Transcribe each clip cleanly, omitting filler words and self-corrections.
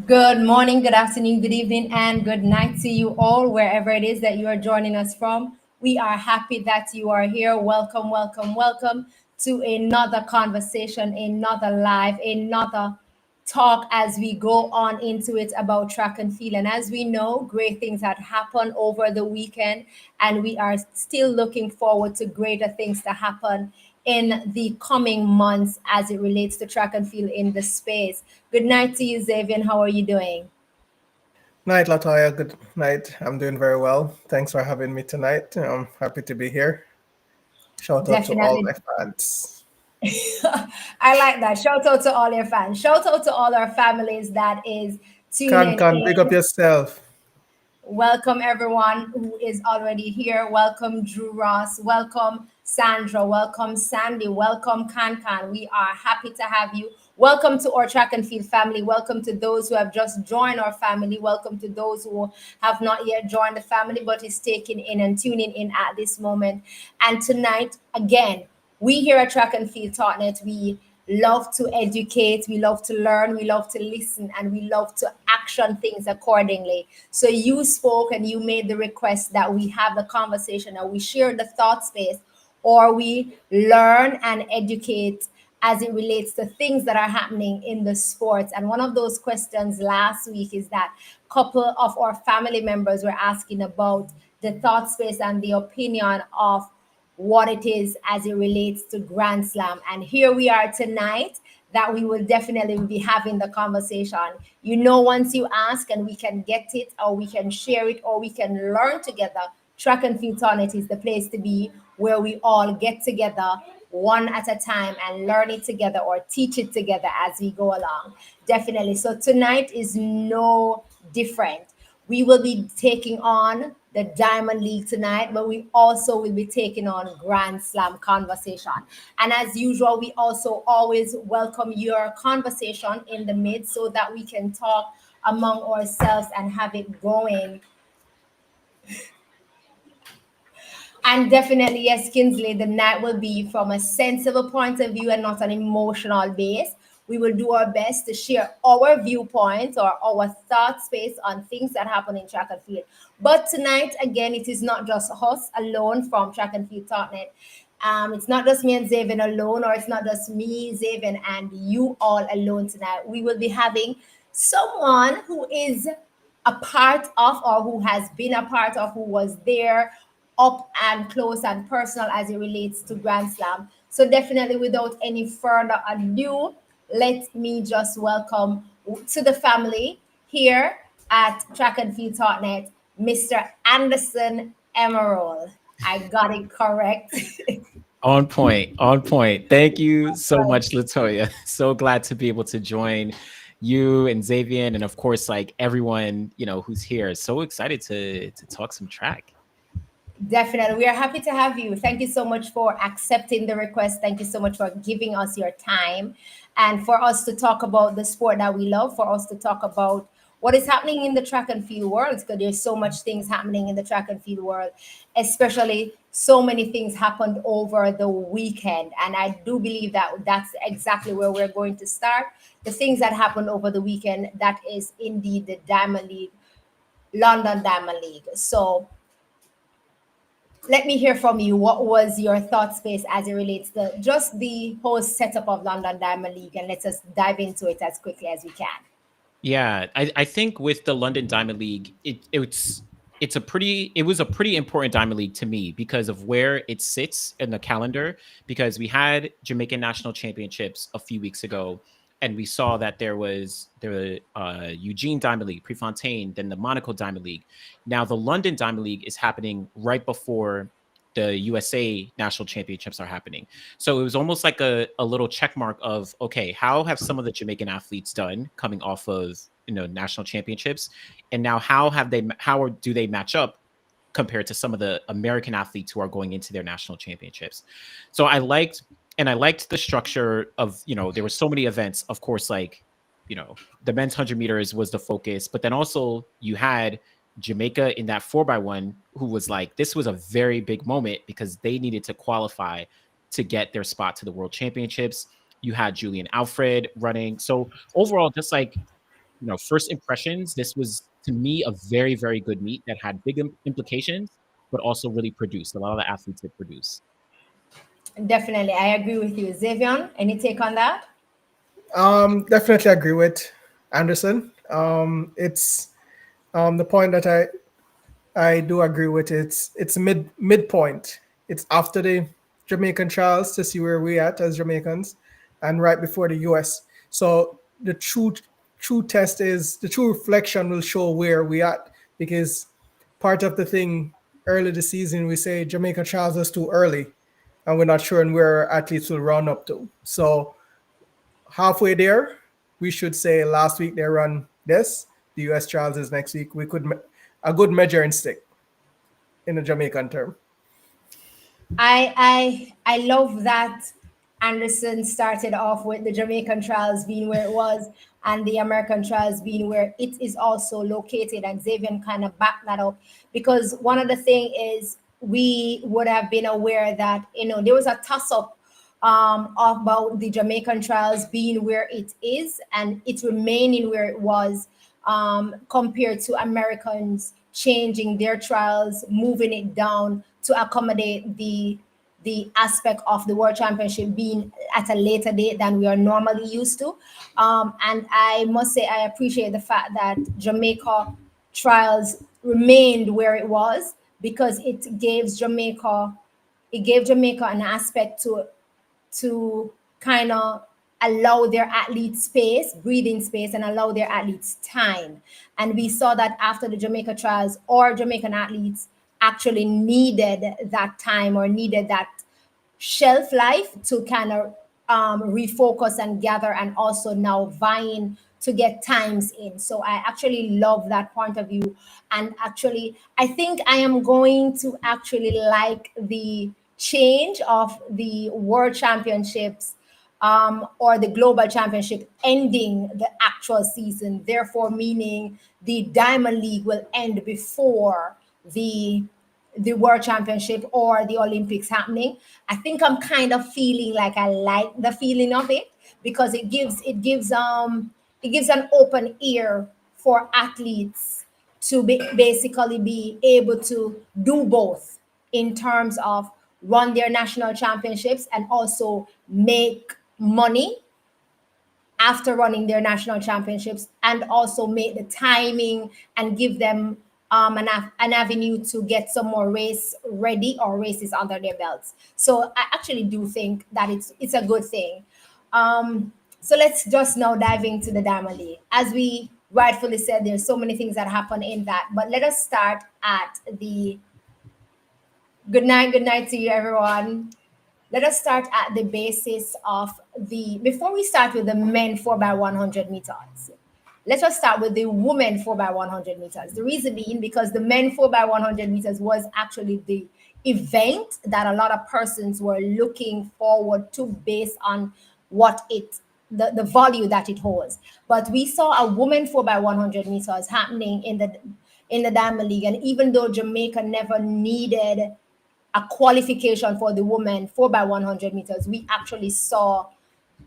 Good morning, good afternoon, good evening, and good night to you all, wherever it is that you are joining us from. We are happy that you are here. Welcome, welcome, welcome to another conversation, another live, another talk as we go on into it about track and field. And as we know, great things had happened over the weekend, and we are still looking forward to greater things to happen in the coming months as it relates to track and field in the space. Good night to you, Xavier. How are you doing? Night, Latoya. Good night. I'm doing very well. Thanks for having me tonight. I'm happy to be here. Shout out to all Definitely. my fans. I like that. Shout out to all your fans. Shout out to all our families that is tuning Can big up in. yourself. Welcome everyone who is already here. Welcome Drew Ross. Welcome Sandra. Welcome Sandy. Welcome Kan. We are happy to have you. Welcome to our track and field family. Welcome to those who have just joined our family. Welcome to those who have not yet joined the family but is taking in and tuning in at this moment. And tonight, again, we here at Track and Field Totnet, we love to educate, we love to learn, we love to listen, and we love to action things accordingly. So you spoke and you made the request that we have the conversation and we share the thought space, or we learn and educate as it relates to things that are happening in the sports. And one of those questions last week is that couple of our family members were asking about the thought space and the opinion of what it is as it relates to Grand Slam. And here we are tonight that we will definitely be having the conversation. You know, once you ask and we can get it, or we can share it, or we can learn together, Track and Field Tournament is the place to be, where we all get together one at a time and learn it together or teach it together as we go along. Definitely. So tonight is no different. We will be taking on the Diamond League tonight, but we also will be taking on Grand Slam conversation. And as usual, we also always welcome your conversation in the midst so that we can talk among ourselves and have it going. And definitely, yes, Kinsley, the night will be from a sensible point of view and not an emotional base. We will do our best to share our viewpoints or our thought space on things that happen in track and field. But tonight, again, it is not just us alone from Track and Field Totnet. It's not just me and Zaven alone, or it's not just me, Zaven, and you all alone tonight. We will be having someone who is a part of, or who has been a part of, who was there up and close and personal as it relates to Grand Slam. So definitely, without any further ado, let me just welcome to the family here at Track and Field Totnet, Mr. Anderson Emerald. I got it correct. On point, on point. Thank you so much, Latoya. So glad to be able to join you and Xavier, and of course, like everyone who's here. So excited to talk some track. Definitely. We are happy to have you. Thank you so much for accepting the request. Thank you so much for giving us your time and for us to talk about the sport that we love, for us to talk about what is happening in the track and field world, because there's so much things happening in the track and field world, especially so many things happened over the weekend. And I do believe that that's exactly where we're going to start. The things that happened over the weekend, that is indeed the Diamond League, London Diamond League. So let me hear from you. What was your thought space as it relates to just the whole setup of London Diamond League? And let's just dive into it as quickly as we can. Yeah, I think with the London Diamond League, it was a pretty important Diamond League to me because of where it sits in the calendar. Because we had Jamaican National Championships a few weeks ago, and we saw that there was the Eugene Diamond League, Prefontaine, then the Monaco Diamond League. Now the London Diamond League is happening right before the USA National Championships are happening. So it was almost like a little check mark of, okay, how have some of the Jamaican athletes done coming off of national championships, and now do they match up compared to some of the American athletes who are going into their national championships. So I liked the structure of, there were so many events, of course, like, the men's 100 meters was the focus, but then also you had Jamaica in that 4x1, who was like, this was a very big moment because they needed to qualify to get their spot to the world championships. You had Julien Alfred running. So overall, just like first impressions, this was to me a very, very good meet that had big implications, but also really produced a lot of the athletes it produced. Definitely, I agree with you. Xavier, any take on that? Definitely agree with Anderson. It's the point that I do agree with. It's midpoint. It's after the Jamaican trials to see where we at as Jamaicans, and right before the US. So the true test is the true reflection will show where we at, because part of the thing early this season we say Jamaica trials was too early, and we're not sure and where athletes will run up to. So halfway there, we should say last week they run this. The US trials is next week. We could a good measuring stick in a Jamaican term. I love that Anderson started off with the Jamaican trials being where it was and the American trials being where it is also located, and Xavier kind of backed that up, because one of the thing is we would have been aware that there was a toss up about the Jamaican trials being where it is and it remaining where it was, compared to Americans changing their trials, moving it down to accommodate the aspect of the World Championship being at a later date than we are normally used to. And I must say, I appreciate the fact that Jamaica trials remained where it was, because it gave Jamaica an aspect to kind of allow their athletes space, breathing space, and allow their athletes time. And we saw that after the Jamaica trials, or Jamaican athletes actually needed that time or needed that shelf life to kind of refocus and gather, and also now vying to get times in. So I actually love that point of view. And actually, I think I am going to actually like the change of the World Championships, or the Global Championship ending the actual season, therefore meaning the Diamond League will end before the World Championship or the Olympics happening. I think I'm kind of feeling like I like the feeling of it, because it gives an open ear for athletes to basically be able to do both, in terms of run their national championships and also make money after running their national championships, and also make the timing and give them an avenue to get some more race ready or races under their belts. So I actually do think that it's a good thing. So let's just now dive into the Diamond League. As we rightfully said, there's so many things that happen in that, but let us start at the good night to you, everyone. Let us start at the basis of before we start with the men 4x100 meters. Let us start with the women 4x100 meters. The reason being because the men 4x100 meters was actually the event that a lot of persons were looking forward to, based on the value that it holds. But we saw a woman 4x100 meters happening in the Diamond League, and even though Jamaica never needed a qualification for the women 4x100 meters, we actually saw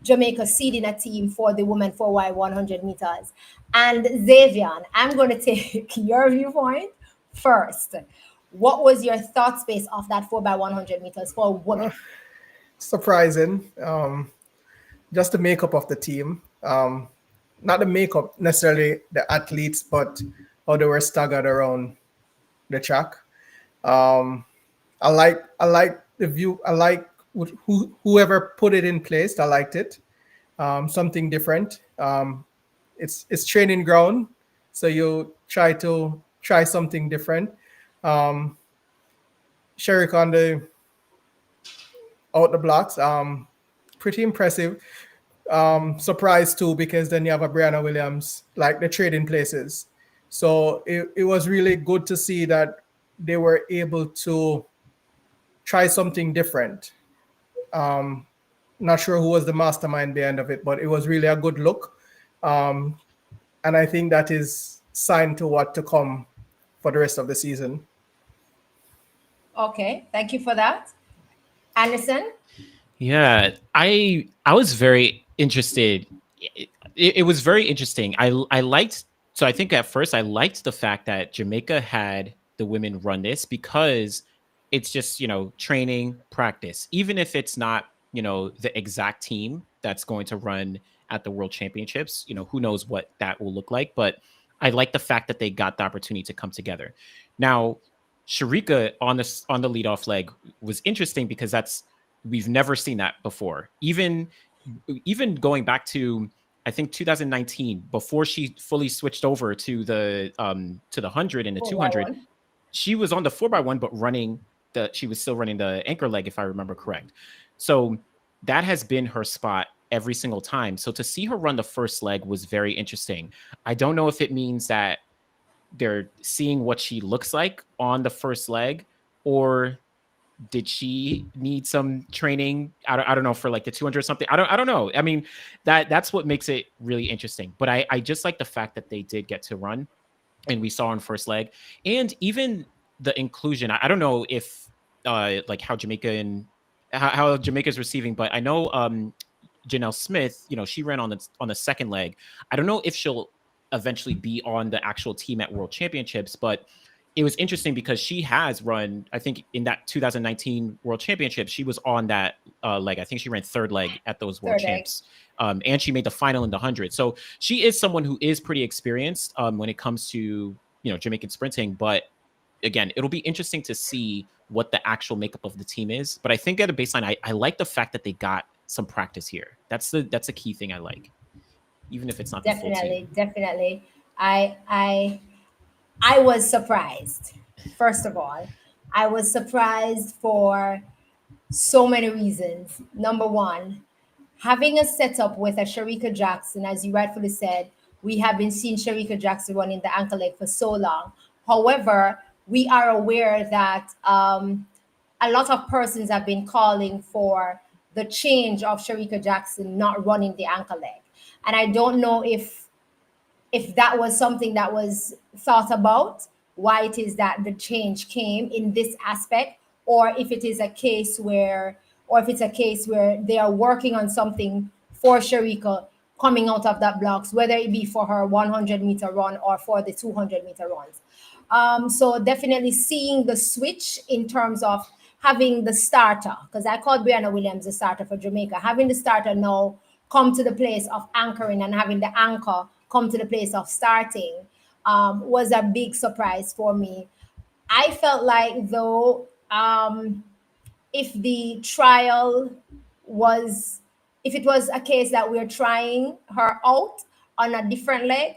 Jamaica seeding a team for the women 4x100 meters. And Xavier, I'm going to take your viewpoint first. What was your thought space of that 4x100 meters for women? Surprising. Just the makeup of the team. Not the makeup necessarily the athletes, but how they were staggered around the track. I like the view. I like whoever put it in place. I liked it. Something different. It's training ground, so you try something different. Um, Sherrick on the out the blocks. Pretty impressive. Surprised too, because then you have a Brianna Williams, like the trading places. So it was really good to see that they were able to try something different. Not sure who was the mastermind behind of it, but it was really a good look. And I think that is sign to what to come for the rest of the season. Okay, thank you for that. Anderson? Yeah, I was very interested. it was very interesting. I liked, so I think at first I liked the fact that Jamaica had the women run this because it's just, training, practice. Even if it's not, the exact team that's going to run at the World Championships, who knows what that will look like, but I like the fact that they got the opportunity to come together. Now, Sharika on the leadoff leg was interesting because we've never seen that before. Even going back to, I think, 2019, before she fully switched over to the 100 and the Oh, I 200, won. she was on the 4x1 but she was still running the anchor leg, if I remember correct. So that has been her spot every single time. So to see her run the first leg was very interesting. I don't know if it means that they're seeing what she looks like on the first leg, or did she need some training? I don't know, for like the 200 or something. I don't know. I mean, that's what makes it really interesting. But I just like the fact that they did get to run, and we saw on first leg, and even the inclusion. I don't know if like how Jamaica's receiving, but I know Janelle Smith, she ran on the second leg. I don't know if she'll eventually be on the actual team at World Championships, but it was interesting because she has run, I think, in that 2019 World Championship, she was on that leg. I think she ran third leg at those World Third leg. Champs. And she made the final in the 100. So she is someone who is pretty experienced when it comes to, Jamaican sprinting. But again, it'll be interesting to see what the actual makeup of the team is. But I think at a baseline, I like the fact that they got some practice here. That's a key thing I like, even if it's not the full team. Definitely. I was surprised. First of all, I was surprised for so many reasons. Number one, having a setup with a Sharika Jackson, as you rightfully said, we have been seeing Sharika Jackson running the ankle leg for so long. However, we are aware that a lot of persons have been calling for the change of Sharika Jackson not running the ankle leg. And I don't know if that was something that was thought about, why it is that the change came in this aspect, or if it is a case where, or if it's a case where they are working on something for Sharika coming out of that blocks, whether it be for her 100-meter run or for the 200-meter runs. So definitely seeing the switch in terms of having the starter, because I called Brianna Williams the starter for Jamaica, having the starter now come to the place of anchoring and having the anchor come to the place of starting was a big surprise for me. I felt like, though, if the trial was, if it was a case that we're trying her out on a different leg,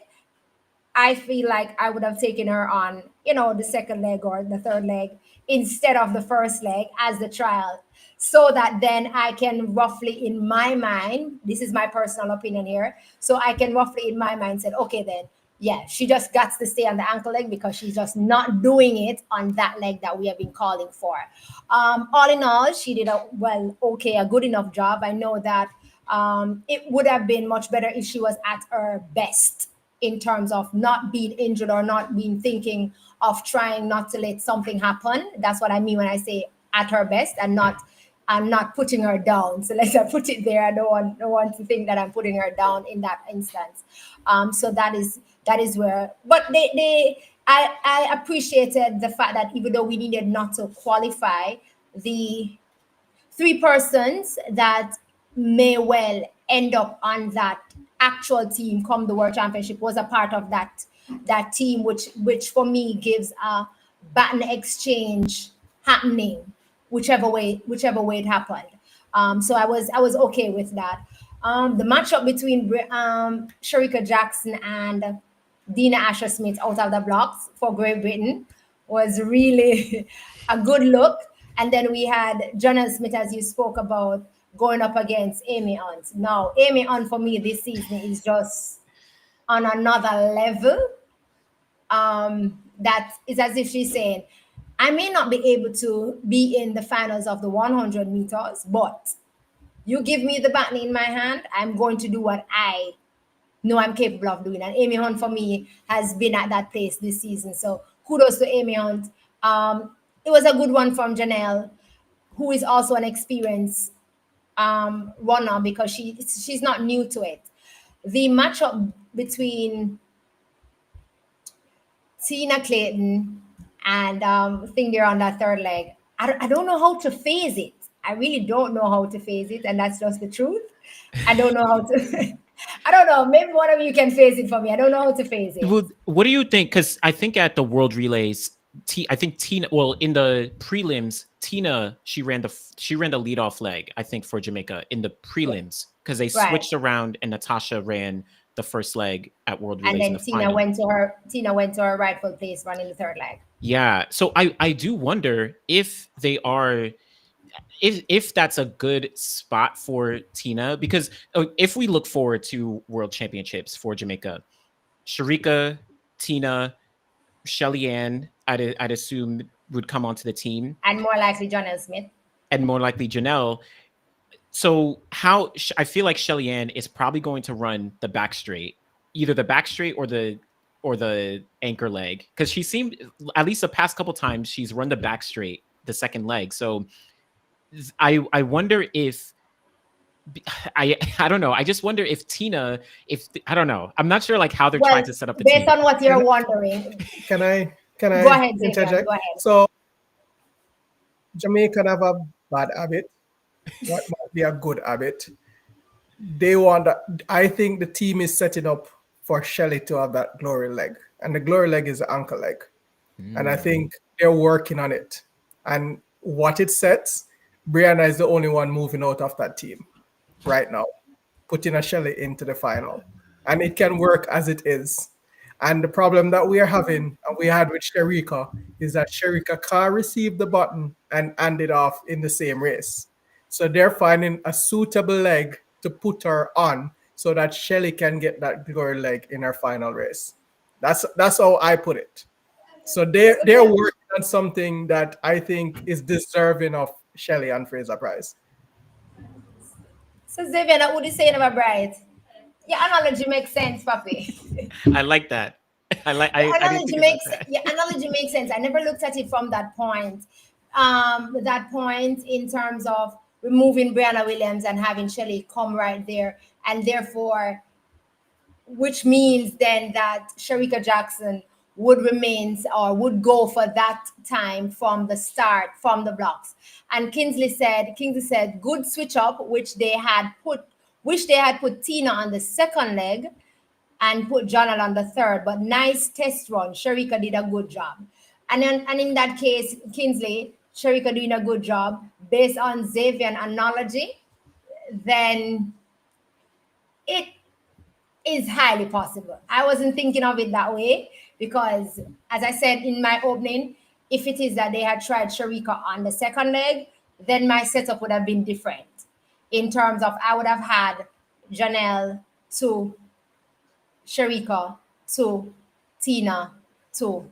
I feel like I would have taken her on, the second leg or the third leg instead of the first leg as the trial, so that then I can roughly, in my mind, this is my personal opinion here, so I can roughly in my mind say, okay, then, yeah, she just got to stay on the ankle leg because she's just not doing it on that leg that we have been calling for. All in all, she did a good enough job. I know that it would have been much better if she was at her best in terms of not being injured or not being thinking of trying not to let something happen. That's what I mean when I say at her best, and not, I'm not putting her down. So let's put it there. I don't want to think that I'm putting her down in that instance. So that is where, but I appreciated the fact that even though we needed not to qualify, the three persons that may well end up on that actual team come the World Championship was a part of that team, which for me gives a baton exchange happening, whichever way it happened. So I was okay with that. The matchup between Sharika Jackson and Dina Asher Smith out of the blocks for Great Britain was really a good look. And then we had Jonathan Smith, as you spoke about, going up against Amy Hunt. Now, Amy Hunt for me this season is just on another level. That is as if she's saying, I may not be able to be in the finals of the 100 meters, but you give me the baton in my hand, I'm going to do what I know I'm capable of doing. And Amy Hunt for me has been at that place this season. So kudos to Amy Hunt. It was a good one from Janelle, who is also an experienced runner, because she's not new to it. the matchup between Tina Clayton and thing there on that third leg. I don't know how to phase it. I really don't know how to phase it, and that's just the truth. I don't know how to. I don't know. Maybe one of you can phase it for me. I don't know how to phase it. Well, what do you think? Because I think at the World Relays, I think Tina. Well, in the prelims, Tina she ran the leadoff leg. I think for Jamaica in the prelims because they Right. switched around and Natasha ran the first leg at World And Relays in the then final. Tina went to her rightful place running the third leg. Yeah, so I do wonder if they are if that's a good spot for Tina because if we look forward to World Championships for Jamaica, Sharika, Tina, Shelly Ann, I'd assume would come onto the team, And more likely Jonelle Smith. and more likely Janelle. So how I feel like Shelly Ann is probably going to run the back straight, either the back straight or the anchor leg, because she seemed at least the past couple times she's run the back straight, the second leg. So I wonder if I don't know. I just wonder if Tina, if I don't know. I'm not sure like how they're trying Well, to set up the based team. on what you're wondering, Can I go ahead, Xavier. interject? Go ahead. So Jamaica have a bad habit. What might be a good habit? They want. I think the team is setting up for Shelley to have that glory leg, and the glory leg is the ankle leg, and I think they're working on it. And what it sets, Brianna is the only one moving out of that team right now, putting a Shelley into the final, and it can work as it is. And the problem that we are having, and we had with Sherika, is that Sherika can't receive the button and hand it off in the same race. So they're finding a suitable leg to put her on so that Shelly can get that glory leg in her final race. That's how I put it. So they're working on something that I think is deserving of Shelly and Fraser Price. So Xavier, what would you say about Bright? Your analogy makes sense, Papi. I like that. Your I didn't analogy think about makes that. your analogy makes sense. I never looked at it from that point. That point in terms of removing Brianna Williams and having Shelley come right there, and therefore, which means then that Sharika Jackson would remain or would go for that time from the start, from the blocks. And Kingsley said, good switch up, which they had put Tina on the second leg and put Jonal on the third. But nice test run. Sharika did a good job. And in that case, Kingsley, Sharika doing a good job based on Xavier analogy, then it is highly possible. I wasn't thinking of it that way because, as I said in my opening, if it is that they had tried Sharika on the second leg, then my setup would have been different. In terms of, I would have had Janelle to Sharika to Tina to,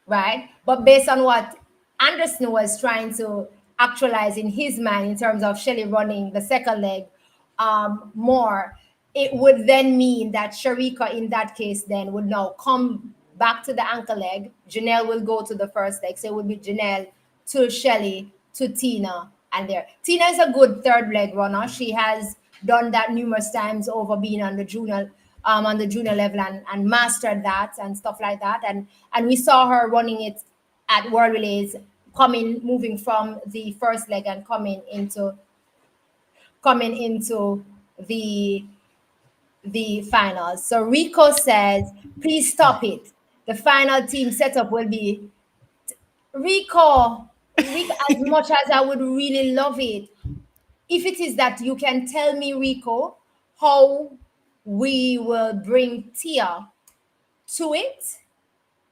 right? But based on what Anderson was trying to actualize in his mind in terms of Shelley running the second leg more, it would then mean that Sharika in that case then would now come back to the ankle leg. Janelle will go to the first leg. So it would be Janelle to Shelley to Tina and there. Tina is a good third leg runner. She has done that numerous times over being on the junior level and mastered that and stuff like that. And we saw her running it at World Relays, moving from the first leg and coming into the finals. So Rico says, please stop it. The final team setup will be Rico, as much as I would really love it, if it is that you can tell me, Rico, how we will bring Tia to it,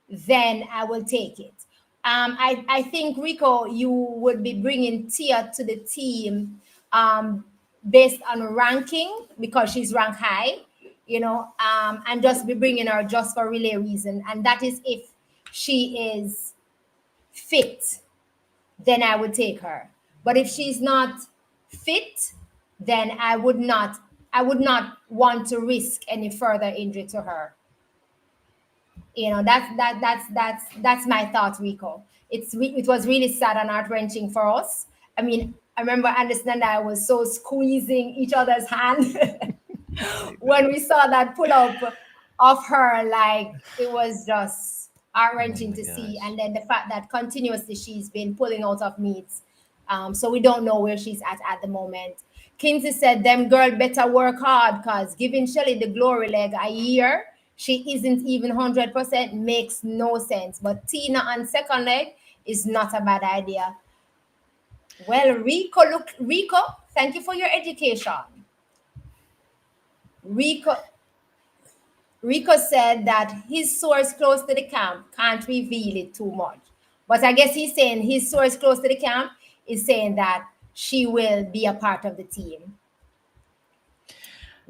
then I will take it. I think, Rico, you would be bringing Tia to the team based on ranking because she's ranked high, and just be bringing her just for relay reason. And that is if she is fit, then I would take her. But if she's not fit, then I would not want to risk any further injury to her. That's my thought, Rico. It was really sad and heart-wrenching for us. I mean, I remember Anderson and I was so squeezing each other's hand when we saw that pull up of her, like it was just heart wrenching my to see. gosh. And then the fact that continuously she's been pulling out of meets. So we don't know where she's at the moment. Kinsey said, them girl better work hard because giving Shelly the glory leg a year, she isn't even 100%, makes no sense. But Tina on second leg is not a bad idea. Well, Rico, thank you for your education. Rico, Rico said that his source close to the camp can't reveal it too much. But I guess he's saying his source close to the camp is saying that she will be a part of the team.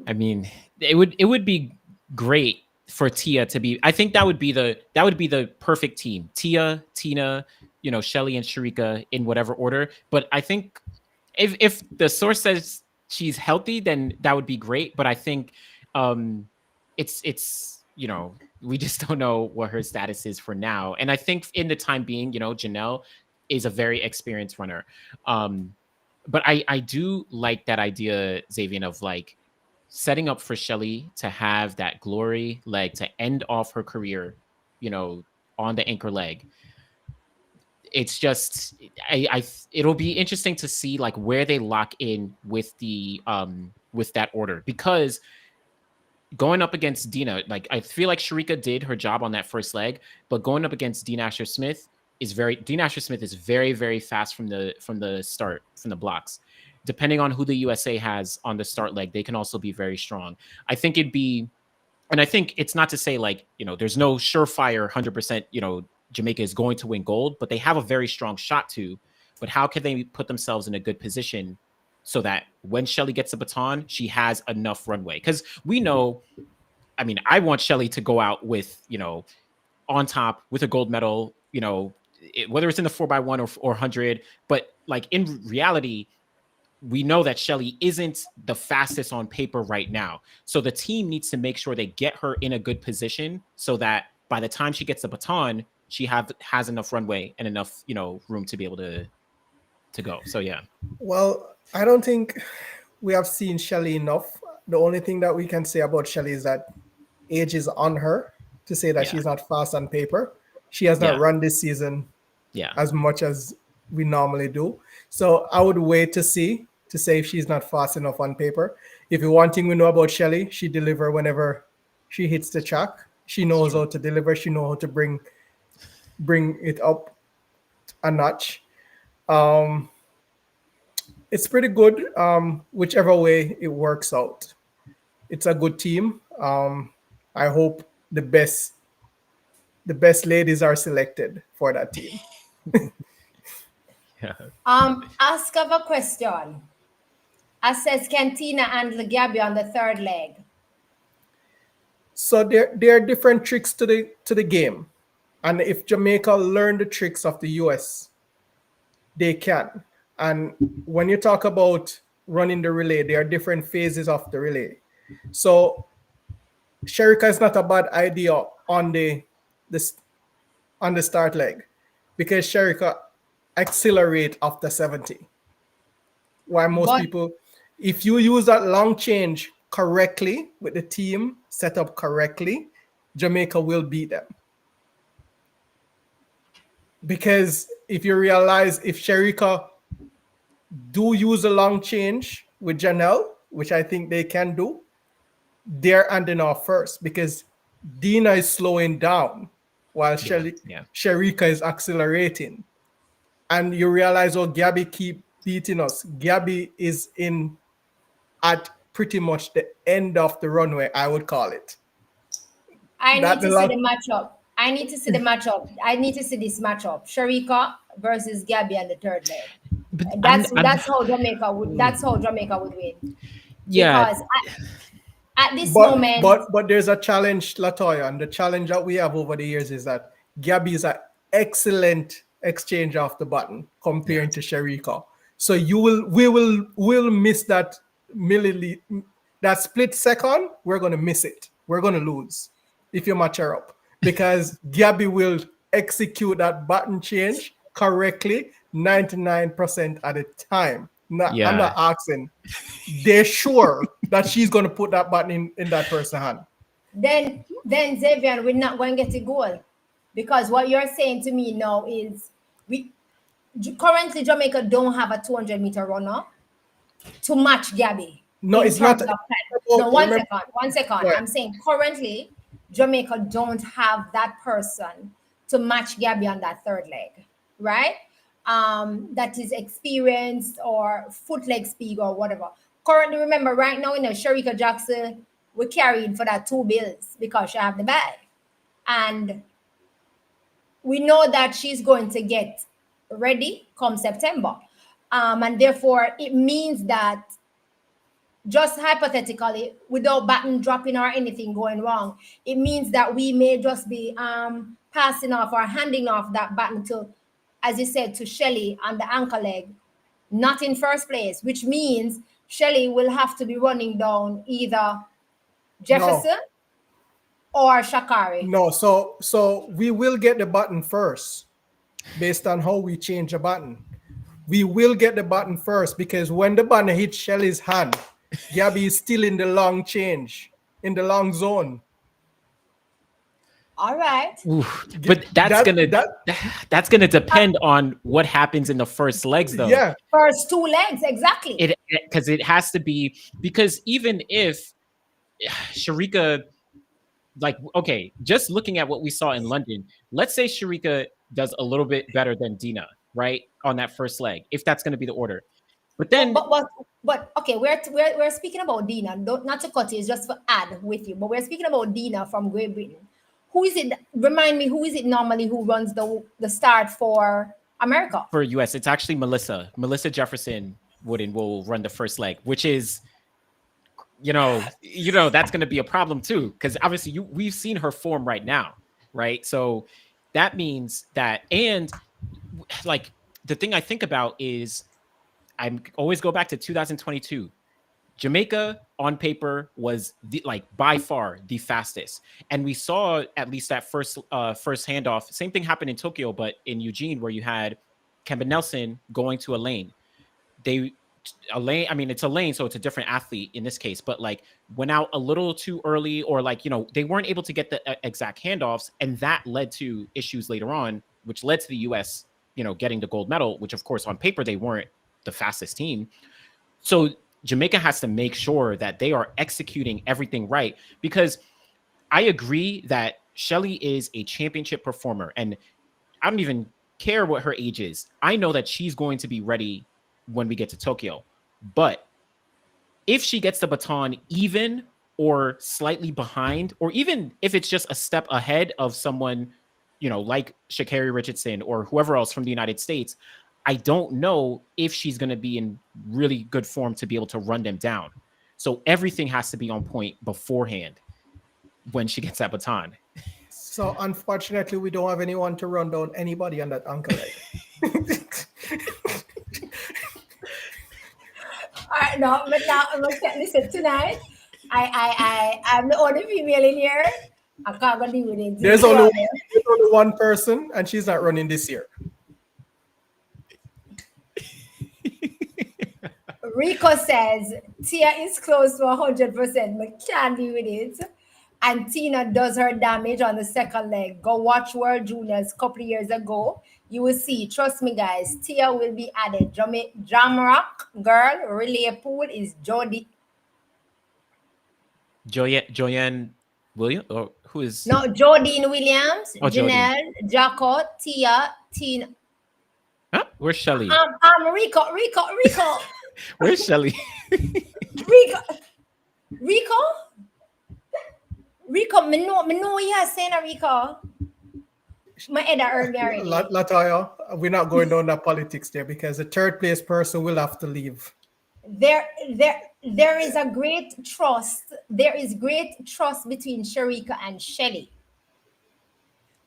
I mean, it would be great for Tia to be. I think that would be the perfect team. Tia, Tina, Shelly and Sharika in whatever order. But I think if the source says she's healthy, then that would be great. But I think it's we just don't know what her status is for now. And I think in the time being, Janelle is a very experienced runner. But I do like that idea, Xavier, of like setting up for Shelly to have that glory leg to end off her career, on the anchor leg. It's just it'll be interesting to see like where they lock in with with that order, because going up against Dina, like I feel like Sharika did her job on that first leg, but going up against Dean Asher Smith is very, very fast from the start, from the blocks. Depending on who the USA has on the start leg, they can also be very strong. I think and I think it's not to say like, there's no surefire 100%, Jamaica is going to win gold, but they have a very strong shot to. But how can they put themselves in a good position so that when Shelly gets the baton, she has enough runway? Because we know, I mean, I want Shelly to go out with, on top with a gold medal, whether it's in the 4x1 or 100. But like in reality, we know that Shelly isn't the fastest on paper right now. So the team needs to make sure they get her in a good position so that by the time she gets the baton, she has enough runway and enough, room to be able to go. So yeah. Well, I don't think we have seen Shelly enough. The only thing that we can say about Shelly is that age is on her to say that she's not fast on paper. She has not run this season as much as we normally do. So I would wait to say if she's not fast enough on paper. If you one thing we know about Shelly, she delivers whenever she hits the track. She knows how to deliver. She knows how to bring it up a notch. It's pretty good, whichever way it works out. It's a good team. I hope the best ladies are selected for that team. Ask of a question. I says, can Tina and Gabby on the third leg? So there are different tricks to the game. And if Jamaica learn the tricks of the US, they can. And when you talk about running the relay, there are different phases of the relay. So Sharika is not a bad idea on the start leg, because Sharika accelerate after 70. Why most people, if you use that long change correctly with the team set up correctly, Jamaica will beat them. Because if you realize, if Sharika do use a long change with Janelle, which I think they can do, they're ending off first, because Dina is slowing down while Sharika is accelerating. And you realize, Gabby keep beating us. Gabby is at pretty much the end of the runway, I would call it. I need to see the matchup. I need to see this matchup. Sharika versus Gabby on the third leg. That's how Jamaica would win. Yeah. Because at this moment. But there's a challenge, Latoya, and the challenge that we have over the years is that Gabby is an excellent exchange off the button comparing to Sharika. So we will miss that that split second. We're gonna miss it. We're gonna lose if you match her up, because Gabby will execute that button change correctly 99% of the time. I'm not asking. They're sure that she's going to put that button in that person's hand. Then Xavier, we're not going to get a goal, because what you're saying to me now is we currently Jamaica don't have a 200-meter runner to match Gabby. No, it's not. No, one second. Right. I'm saying currently Jamaica don't have that person to match Gabby on that third leg, right? That is experienced or foot leg speed or whatever. Currently, remember right now, Sharika Jackson, we carried for that 2 bills because she have the bag. And we know that she's going to get ready come September. And therefore, it means that just hypothetically, without button dropping or anything going wrong, it means that we may just be passing off or handing off that button to, as you said, to Shelly on the ankle leg, not in first place, which means Shelly will have to be running down either Jefferson or Shakari. No, so we will get the button first based on how we change the button. We will get the button first because when the button hits Shelly's hand, Gabby is still in the long change, in the long zone. All right. Oof. But that's gonna depend on what happens in the first legs, though. Yeah, first 2 legs, exactly. Because it has to be, because even if Sharika, like, okay, just looking at what we saw in London, let's say Sharika does a little bit better than Dina, right, on that first leg, if that's going to be the order. But then, but okay, we're speaking about Dina. Not to cut you, it's just for add with you. But we're speaking about Dina from Great Britain. Who is it? Remind me, who is it normally who runs the start for America? For US, it's actually Melissa Jefferson will run the first leg, which is, that's going to be a problem too, because obviously we've seen her form right now, right? So that means that, and like the thing I think about is, I always go back to 2022. Jamaica on paper was by far the fastest, and we saw at least that first handoff. Same thing happened in Tokyo, but in Eugene, where you had Kemba Nelson going to a lane. I mean, it's a lane, so it's a different athlete in this case, but went out a little too early, or they weren't able to get the exact handoffs, and that led to issues later on, which led to the US, getting the gold medal, which of course on paper they weren't the fastest team. So Jamaica has to make sure that they are executing everything right, because I agree that Shelly is a championship performer, and I don't even care what her age is. I know that she's going to be ready when we get to Tokyo. But if she gets the baton even or slightly behind, or even if it's just a step ahead of someone, like Sha'Carri Richardson or whoever else from the United States, I don't know if she's going to be in really good form to be able to run them down. So everything has to be on point beforehand when she gets that baton. So unfortunately, we don't have anyone to run down anybody on that ankle leg. All right, no, but now listen. Tonight, I'm the only female in here. I can't go deal with it. There's only one person, and she's not running this year. Rico says Tia is close to 100%, but can't deal with it. And Tina does her damage on the second leg. Go watch World Juniors a couple of years ago. You will see. Trust me, guys. Tia will be added. Jamrock girl relay pool is Jody. Joyanne Williams? Or who is? No, Jodine Williams, Janelle, Jacko, Tia, Tina. Huh? Where's Shelly? Rico. Where's Shelly? Rico, me know you are saying a Rico. My head hurt me already. Latoya, we're not going down that politics there, because the third place person will have to leave. There is a great trust. There is great trust between Sharika and Shelly.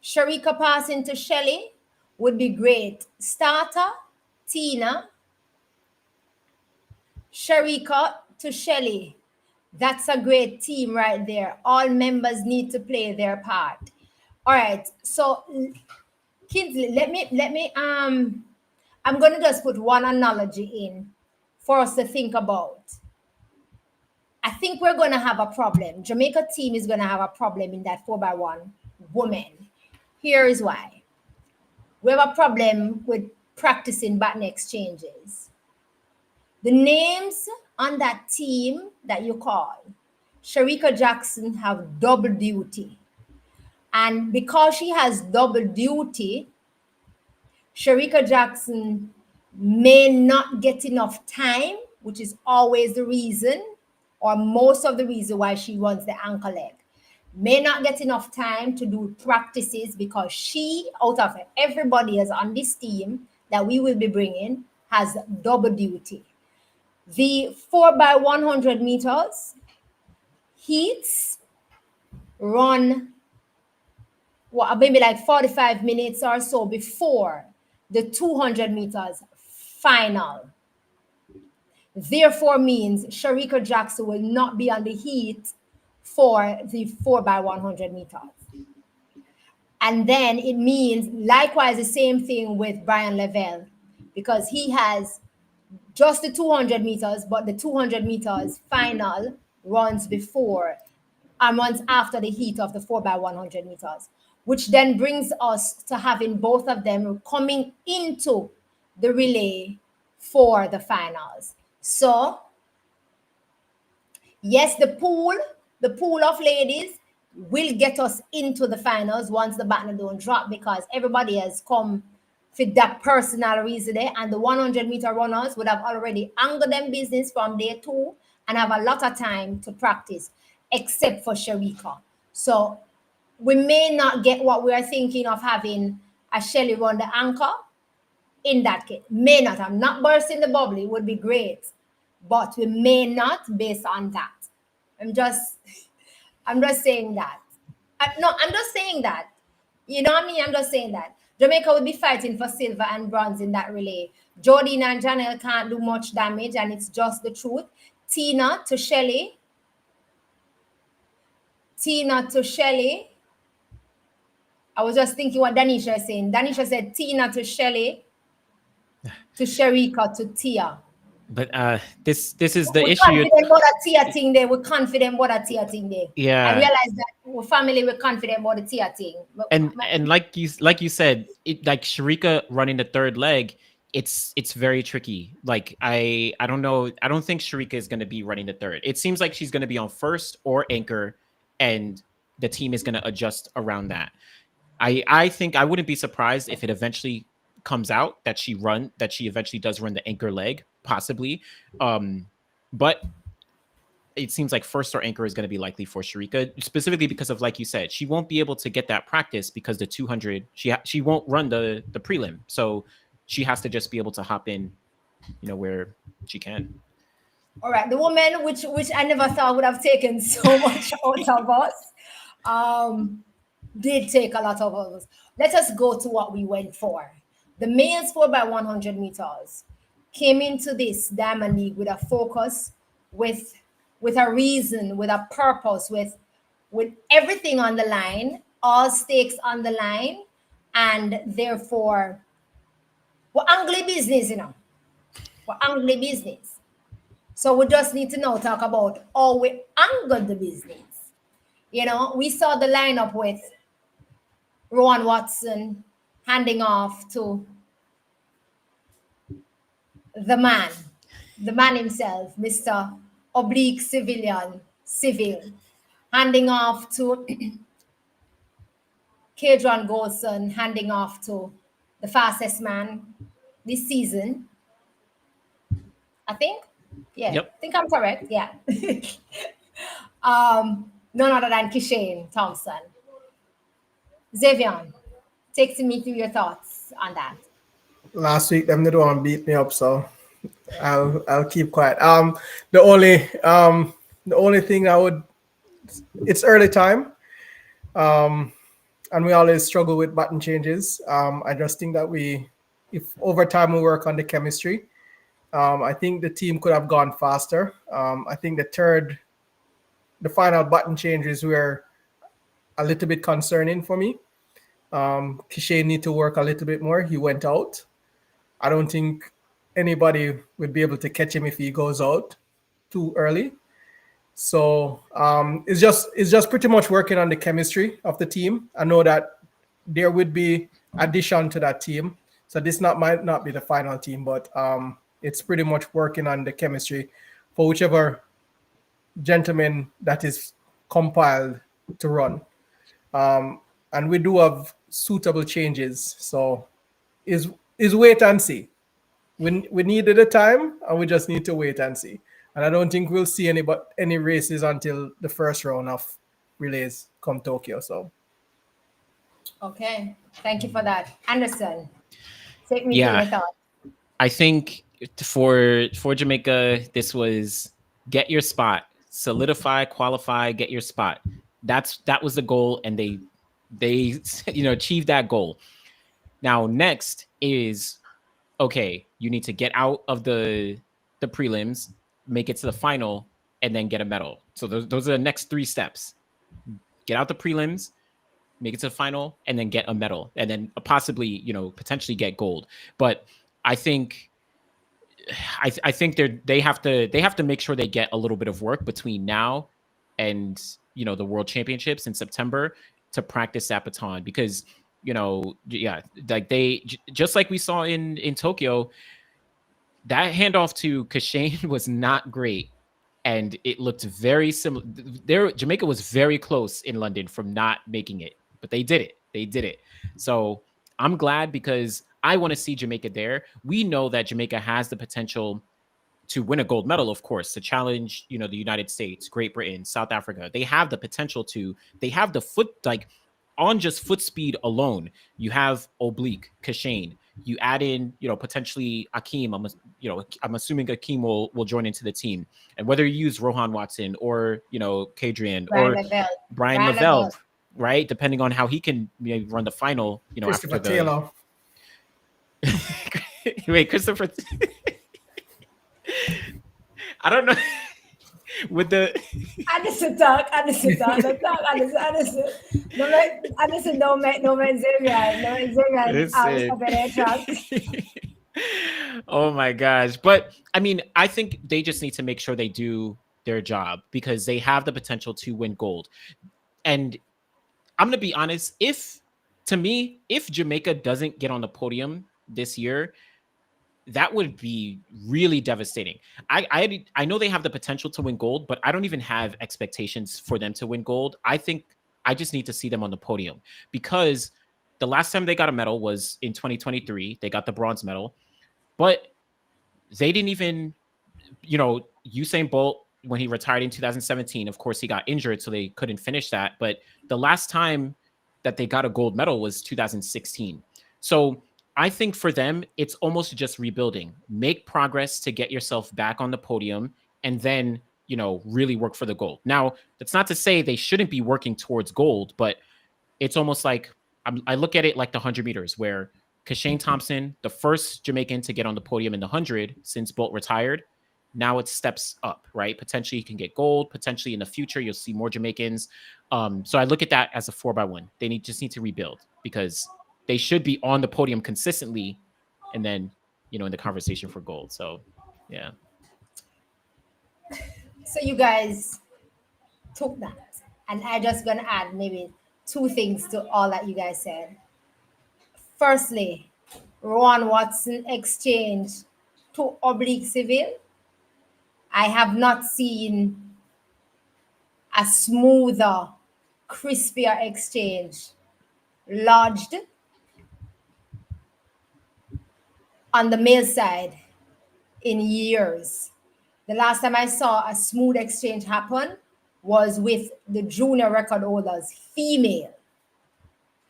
Sharika passing to Shelly would be great. Starter, Tina. Sharika to Shelly. That's a great team right there. All members need to play their part. All right. So, Kingsley, let me I'm gonna just put one analogy in for us to think about. I think we're going to have a problem. Jamaica team is going to have a problem in that 4x1 women. Here is why. We have a problem with practicing baton exchanges. The names on that team that you call, Sharika Jackson have double duty. And because she has double duty, Sharika Jackson may not get enough time, which is always the reason, or most of the reason why she runs the ankle leg. May not get enough time to do practices because she, out of everybody else on this team that we will be bringing, has double duty. The 4x100 meters heats run maybe like 45 minutes or so before the 200 meters final. Therefore means Sharika Jackson will not be on the heat for the 4x100 meters. And then it means likewise the same thing with Brian Lavelle, because he has just the 200 meters, but the 200 meters final runs before and runs after the heat of the 4x100 meters, which then brings us to having both of them coming into the relay for the finals. So, yes, the pool of ladies will get us into the finals once the baton don't drop, because everybody has come for that personal reason there, and the 100-meter runners would have already angled them business from day 2 and have a lot of time to practice, except for Sharika. So we may not get what we are thinking of having a Shelly run the anchor in that case. May not. I'm not bursting the bubble. It would be great, but we may not based on that. I'm just saying that. I'm just saying that. You know what I mean? I'm just saying that. Jamaica will be fighting for silver and bronze in that relay. Jordine and Janelle can't do much damage, and it's just the truth. Tina to Shelly. I was just thinking what Danisha is saying. Danisha said Tina to Shelly, to Sharika to Tia. But this is the we're issue. Confident about a Tia thing there. We're confident about a Tia thing there. Yeah. I realize that we're family. We're confident about the Tia thing. And like you said, it like Sharika running the third leg, it's very tricky. Like I don't know. I don't think Sharika is going to be running the third. It seems like she's going to be on first or anchor, and the team is going to adjust around that. I think I wouldn't be surprised if it eventually comes out that she eventually does run the anchor leg, possibly. But it seems like first or anchor is going to be likely for Sharika, specifically because of, like you said, she won't be able to get that practice because the 200 she won't run the prelim, so she has to just be able to hop in, where she can. All right, the woman which I never thought would have taken so much out of us, did take a lot of us. Let us go to what we went for. The males 4x100 meters came into this Diamond League with a focus, with a reason, with a purpose, with everything on the line, all stakes on the line, and therefore we're angry business, We're angry business. So we just need to now talk about how we angle the business. We saw the lineup with Rowan Watson handing off to the man himself, Mr. Oblique Seville, handing off to Kadron Golson, handing off to the fastest man this season. I think. Yeah, Yep. I think I'm correct. Yeah. None other than Kishane Thompson. Xavier, take me through your thoughts on that. Last week, them didn't want to beat me up, so I'll keep quiet. The only thing it's early time, and we always struggle with button changes. I just think that if over time we work on the chemistry, I think the team could have gone faster. I think the final button changes were a little bit concerning for me. Kishay need to work a little bit more. He went out. I don't think anybody would be able to catch him if he goes out too early. So it's just pretty much working on the chemistry of the team. I know that there would be addition to that team. So this not might not be the final team, but it's pretty much working on the chemistry for whichever gentleman that is compiled to run. And we do have suitable changes. So is wait and see. We needed a time, and we just need to wait and see. And I don't think we'll see any races until the first round of relays come Tokyo. So Okay, thank you for that, Anderson. Take me through Yeah. your thoughts. I think for Jamaica, this was get your spot, solidify, qualify, get your spot. That was the goal, and they achieved that goal. Now next is okay. You need to get out of the prelims, make it to the final, and then get a medal. So those are the next three steps: get out the prelims, make it to the final, and then get a medal, and then possibly potentially get gold. But I think I think they have to make sure they get a little bit of work between now and the World Championships in September to practice that baton, because like just like we saw in Tokyo, that handoff to Kashane was not great, and it looked very similar. Jamaica was very close in London from not making it, but they did it. They did it. So I'm glad, because I want to see Jamaica there. We know that Jamaica has the potential to win a gold medal, of course, to challenge, the United States, Great Britain, South Africa. They have the potential to. They have the on just foot speed alone. You have Oblique, Kashane. You add in, potentially Akeem. I'm assuming Akeem will join into the team. And whether you use Rohan Watson or, Kadrian or Brian Lavelle, right? Depending on how he can maybe run the final, Christopher after Taylor. Wait, Christopher. I don't know. With the Anderson talk. Anderson. No man Xavier. No Xavier out of an air. Oh my gosh. But I mean, I think they just need to make sure they do their job, because they have the potential to win gold. And I'm going to be honest, if Jamaica doesn't get on the podium this year, that would be really devastating. I know they have the potential to win gold, but I don't even have expectations for them to win gold. I think I just need to see them on the podium, because the last time they got a medal was in 2023. They got the bronze medal, but they didn't even, Usain Bolt, when he retired in 2017, of course, he got injured, so they couldn't finish that. But the last time that they got a gold medal was 2016. So I think for them, it's almost just rebuilding. Make progress to get yourself back on the podium, and then, really work for the gold. Now, that's not to say they shouldn't be working towards gold, but it's almost like I look at it like the 100 meters, where Kashane Thompson, the first Jamaican to get on the podium in the 100 since Bolt retired. Now it steps up, right? Potentially he can get gold. Potentially in the future, you'll see more Jamaicans. So I look at that as a 4x1. They just need to rebuild, because they should be on the podium consistently, and then, in the conversation for gold. So, yeah. So you guys took that, and I just gonna add maybe two things to all that you guys said. Firstly, Rowan Watson exchange to Oblique Seville. I have not seen a smoother, crispier exchange lodged on the male side in years. The last time I saw a smooth exchange happen was with the junior record holders, female,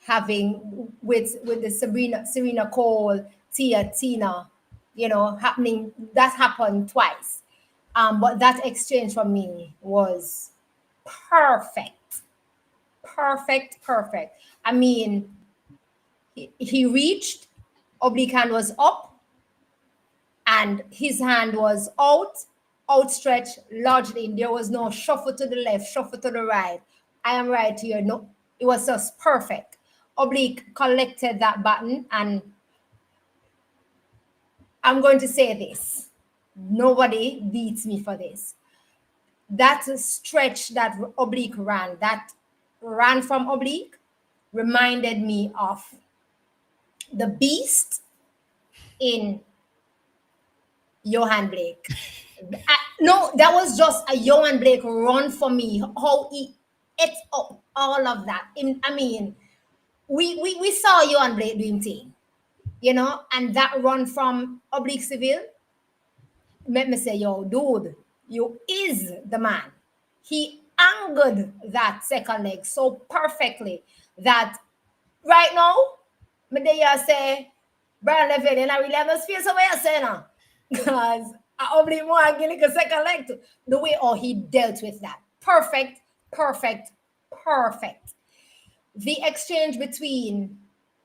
having with the Serena Cole, Tina, happening. That happened twice. But that exchange for me was perfect. Perfect. I mean, he reached, Oblique hand was up, and his hand was outstretched, lodged in. There was no shuffle to the left, shuffle to the right. I am right here. No, it was just perfect. Oblique collected that button, and I'm going to say this. Nobody beats me for this. That stretch that Oblique ran, that ran from Oblique, reminded me of the beast in Johan Blake. No, that was just a Johan Blake run for me. How he ate up all of that. I mean, we saw Johan Blake doing thing, and that run from Oblique Seville made me say, yo, dude, you is the man. He angered that second leg so perfectly that right now, me there say, Brian Levin, and I really have no space over here say now. Because I only more again a second leg to the way he dealt with that. Perfect, perfect, perfect. The exchange between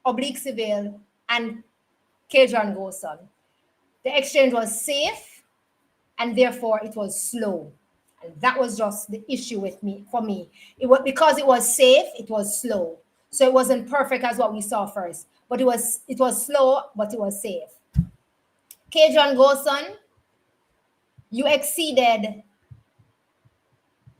Oblique Seville and Cajun Goson. The exchange was safe and therefore it was slow. And that was just the issue with me for me. It was because it was safe, it was slow. So it wasn't perfect as what we saw first. But it was slow, but it was safe. Cajun Goson, you exceeded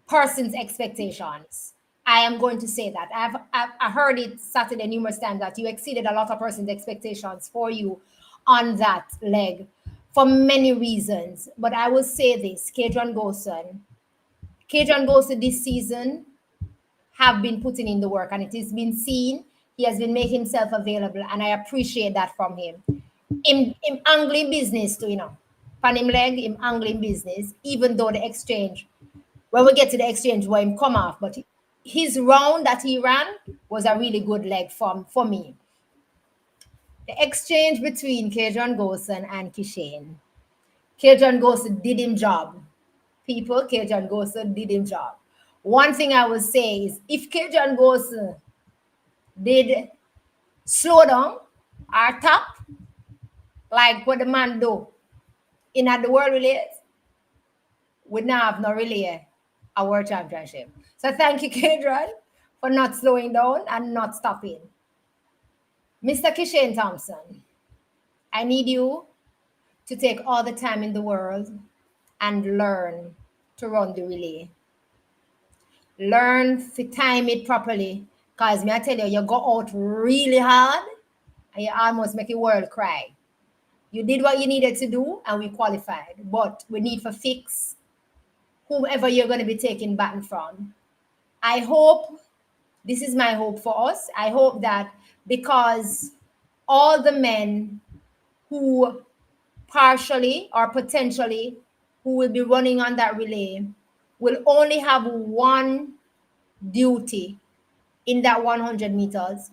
person's expectations. I am going to say that. I've heard it Saturday numerous times that you exceeded a lot of person's expectations for you on that leg for many reasons. But I will say this, Cajun Goson this season have been putting in the work and it has been seen. He has been making himself available and I appreciate that from him. In angling business too, pan him leg, him angling business, even though the exchange, when we get to the exchange where him come off, but his round that he ran was a really good leg for me. The exchange between Cajun Goson and Kishane. Cajun Goson did him job. People, Cajun Goson did him job. One thing I will say is if Cajun Goson did slow down or tap, like what the man do in at the world relays, we now have no relay a world championship. So thank you, Cajun, for not slowing down and not stopping. Mr. Kishane Thompson, I need you to take all the time in the world and learn to run the relay. Learn to time it properly. Because me I tell you, you go out really hard and you almost make the world cry. You did what you needed to do and we qualified. But we need to fix whomever you're going to be taking baton from. I hope, this is my hope for us, I hope that because all the men who partially or potentially who will be running on that relay will only have one duty in that 100 meters.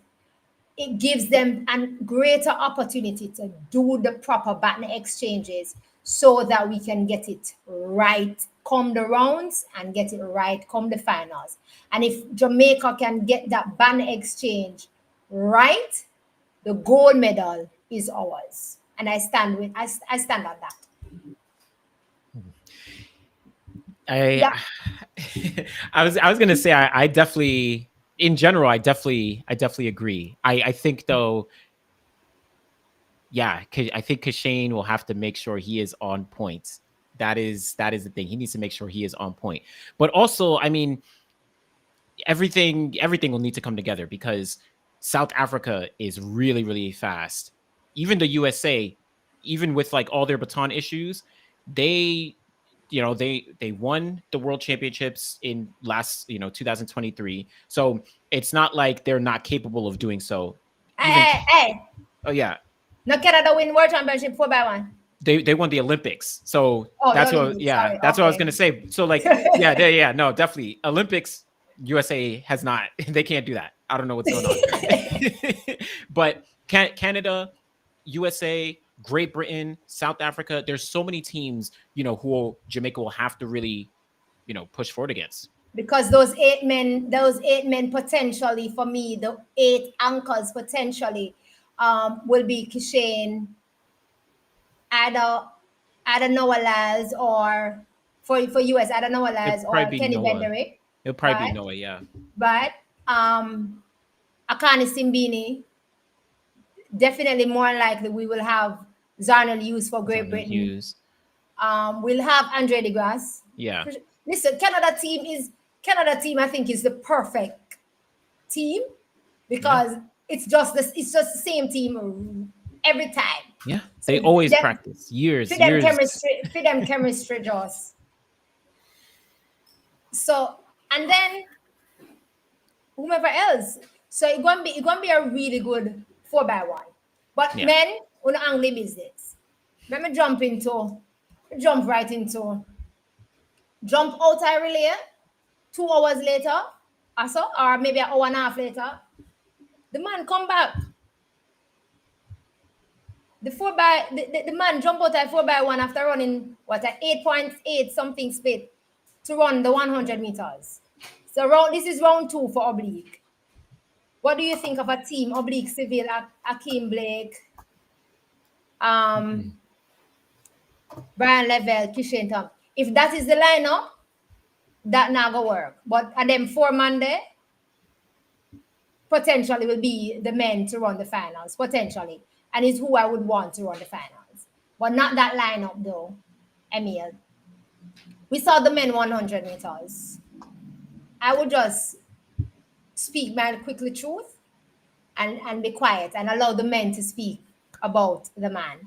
It gives them a greater opportunity to do the proper baton exchanges so that we can get it right come the rounds and get it right come the finals. And if Jamaica can get that baton exchange right, the gold medal is ours. And I stand on that. I was gonna say I definitely in general I definitely agree. I think though, yeah, I think Kishane will have to make sure he is on point. That is the thing. He needs to make sure he is on point. But also, I mean, everything will need to come together because South Africa is really, really fast. Even the USA, even with like all their baton issues, they won the world championships in last 2023. So it's not like they're not capable of doing so. Hey. Oh yeah. No Canada win world championship 4x1. They won the Olympics. So that's what Olympics, yeah, sorry. that's Okay. what I was gonna say. So like yeah, no, definitely. Olympics, USA has not, they can't do that. I don't know what's going on. But Canada, USA, Great Britain, South Africa, there's so many teams, who Jamaica will have to really, push forward against. Because those eight men potentially, for me, the 8 anchors potentially will be Kishane, Ada Noah, or for US, Ada Noah or Kenny Benderick. It'll probably be Noah, yeah. But Akani Simbini, definitely more likely we will have Zarnel Hughes for Great Daniel Britain. Hughes. We'll have Andre DeGrasse. Yeah. Listen, Canada team. I think is the perfect team because it's just the same team every time. Yeah. So They always them, practice years. for them chemistry just so and then whomever else. So it's gonna be a really good 4x1. But Yeah. men on angry business. Let me jump right into jump out I relay 2 hours later or so, or maybe an hour and a half later. The man come back. The man jump out at 4x1 after running what at 8.8 something speed to run the 100 meters. So this is round 2 for Oblique. What do you think of a team Oblique Seville, Akeem Blake, Brian Level, Kishan Tom? If that is the lineup, that not gonna work. But at them 4 man there, potentially will be the men to run the finals, potentially. And is who I would want to run the finals. But not that lineup though, Emil. We saw the men 100 meters. I would just speak my quickly truth and be quiet and allow the men to speak about the man.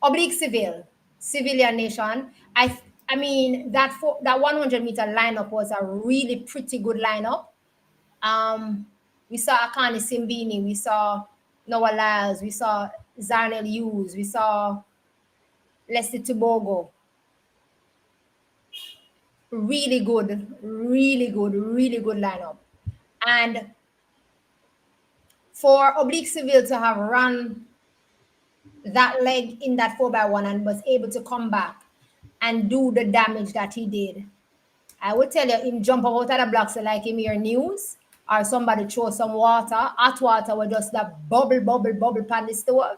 Oblique Seville, civilian nation. I mean that 100-meter lineup was a really pretty good lineup. We saw Akani Simbini, we saw Noah Lyles, we saw Zarnel Hughes, we saw Leslie Tubogo. Really good, really good, really good lineup. And for Oblique Seville to have run that leg in that 4x1 and was able to come back and do the damage that he did, I would tell you, him jump out of the blocks like him hear news or somebody throw some water, hot water with just that bubble pan the stove,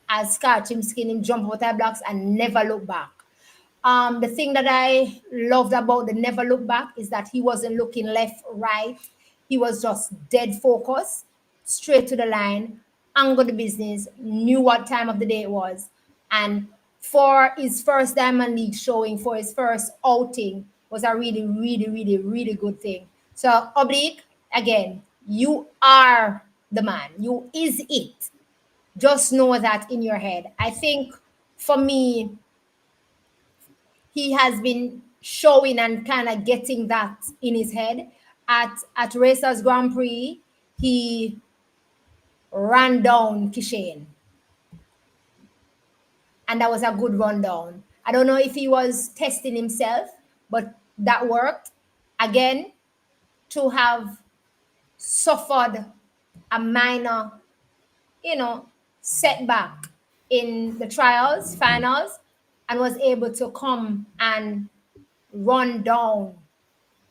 as scratch him skin, him jump out of the blocks and never look back. The thing that I loved about the never look back is that he wasn't looking left, right. He was just dead focus, straight to the line, angled the business, knew what time of the day it was. And for his first Diamond League showing, for his first outing, was a really, really, really, really good thing. So, Oblique, again, you are the man. You is it. Just know that in your head. I think for me, he has been showing and kind of getting that in his head. At Racers Grand Prix, he ran down Kishan. And that was a good rundown. I don't know if he was testing himself, but that worked. Again, to have suffered a minor, setback in the trials, finals, and was able to come and run down